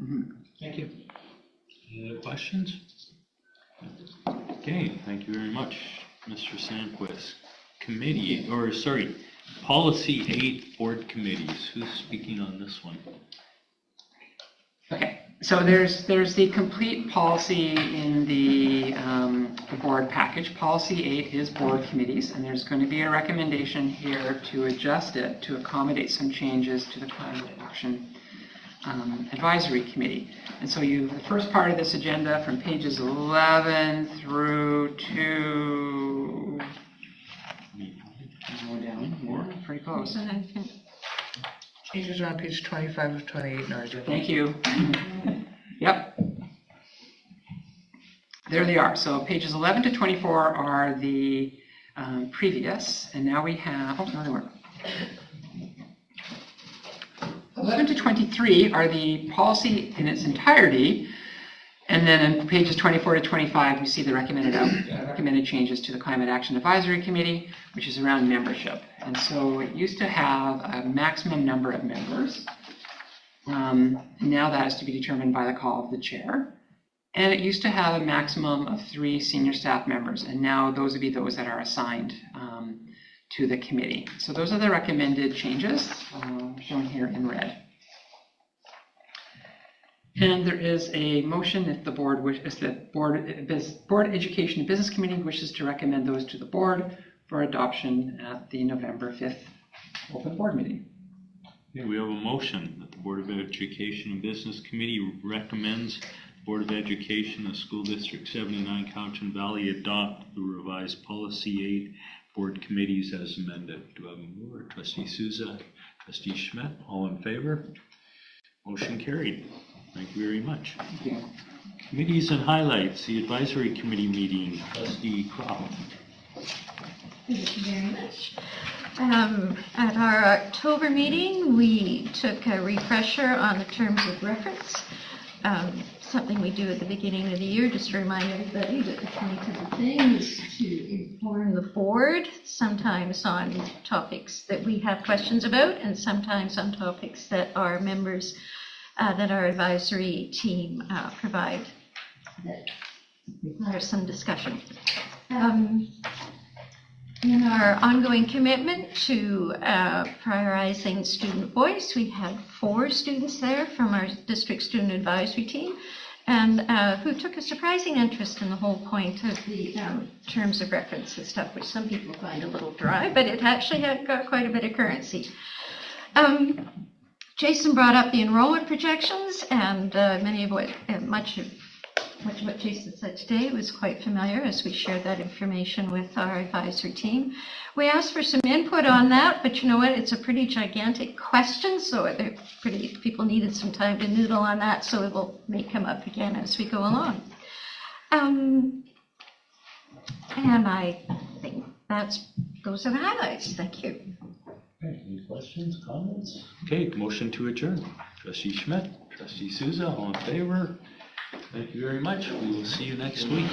Mm-hmm. Thank you. Any other questions? Okay, thank you very much, Mr. Sandquist. Policy 8 board committees. Who's speaking on this one? Okay, so there's the complete policy in the board package. Policy 8 is board committees, and there's going to be a recommendation here to adjust it to accommodate some changes to the climate action advisory committee. And so the first part of this agenda from pages 11 through to go down more, pretty close. Pages are on page 25 of 28 in our agenda. Thank you. Yep. There they are. So pages 11 to 24 are the previous, and now we have, oh, no, they weren't. 11 to 23 are the policy in its entirety, and then in pages 24 to 25, we see the recommended changes to the Climate Action Advisory Committee, which is around membership. And so it used to have a maximum number of members. Now that is to be determined by the call of the chair. And it used to have a maximum of 3 senior staff members, and now those would be those that are assigned to the committee. So those are the recommended changes shown here in red. And there is a motion if the board Board Education and Business Committee wishes to recommend those to the board for adoption at the November 5th open board meeting. Okay, we have a motion that the Board of Education and Business Committee recommends Board of Education of School District 79 Cowichan Valley adopt the revised Policy 8 board committees as amended. Do I have a mover? Trustee Souza, Trustee Schmidt, all in favor? Motion carried. Thank you very much. Thank you. Committees and highlights, the advisory committee meeting, Trustee Croft. Thank you very much. At our October meeting, we took a refresher on the terms of reference. Something we do at the beginning of the year, just to remind everybody that the point of the thing is to inform the board, sometimes on topics that we have questions about, and sometimes on topics that our members, that our advisory team provide that require some discussion. In our ongoing commitment to prioritizing student voice, we had 4 students there from our district student advisory team, and who took a surprising interest in the whole point of the terms of reference and stuff, which some people find a little dry, but it actually had got quite a bit of currency. Jason brought up the enrollment projections, and much of what Jason said today was quite familiar as we shared that information with our advisory team. We asked for some input on that, but you know what? It's a pretty gigantic question, so people needed some time to noodle on that, so may come up again as we go along. And I think those are the highlights. Thank you. Okay, any questions, comments? Okay, motion to adjourn. Trustee Schmidt, Trustee Souza, all in favor? Thank you very much. We will see you next week.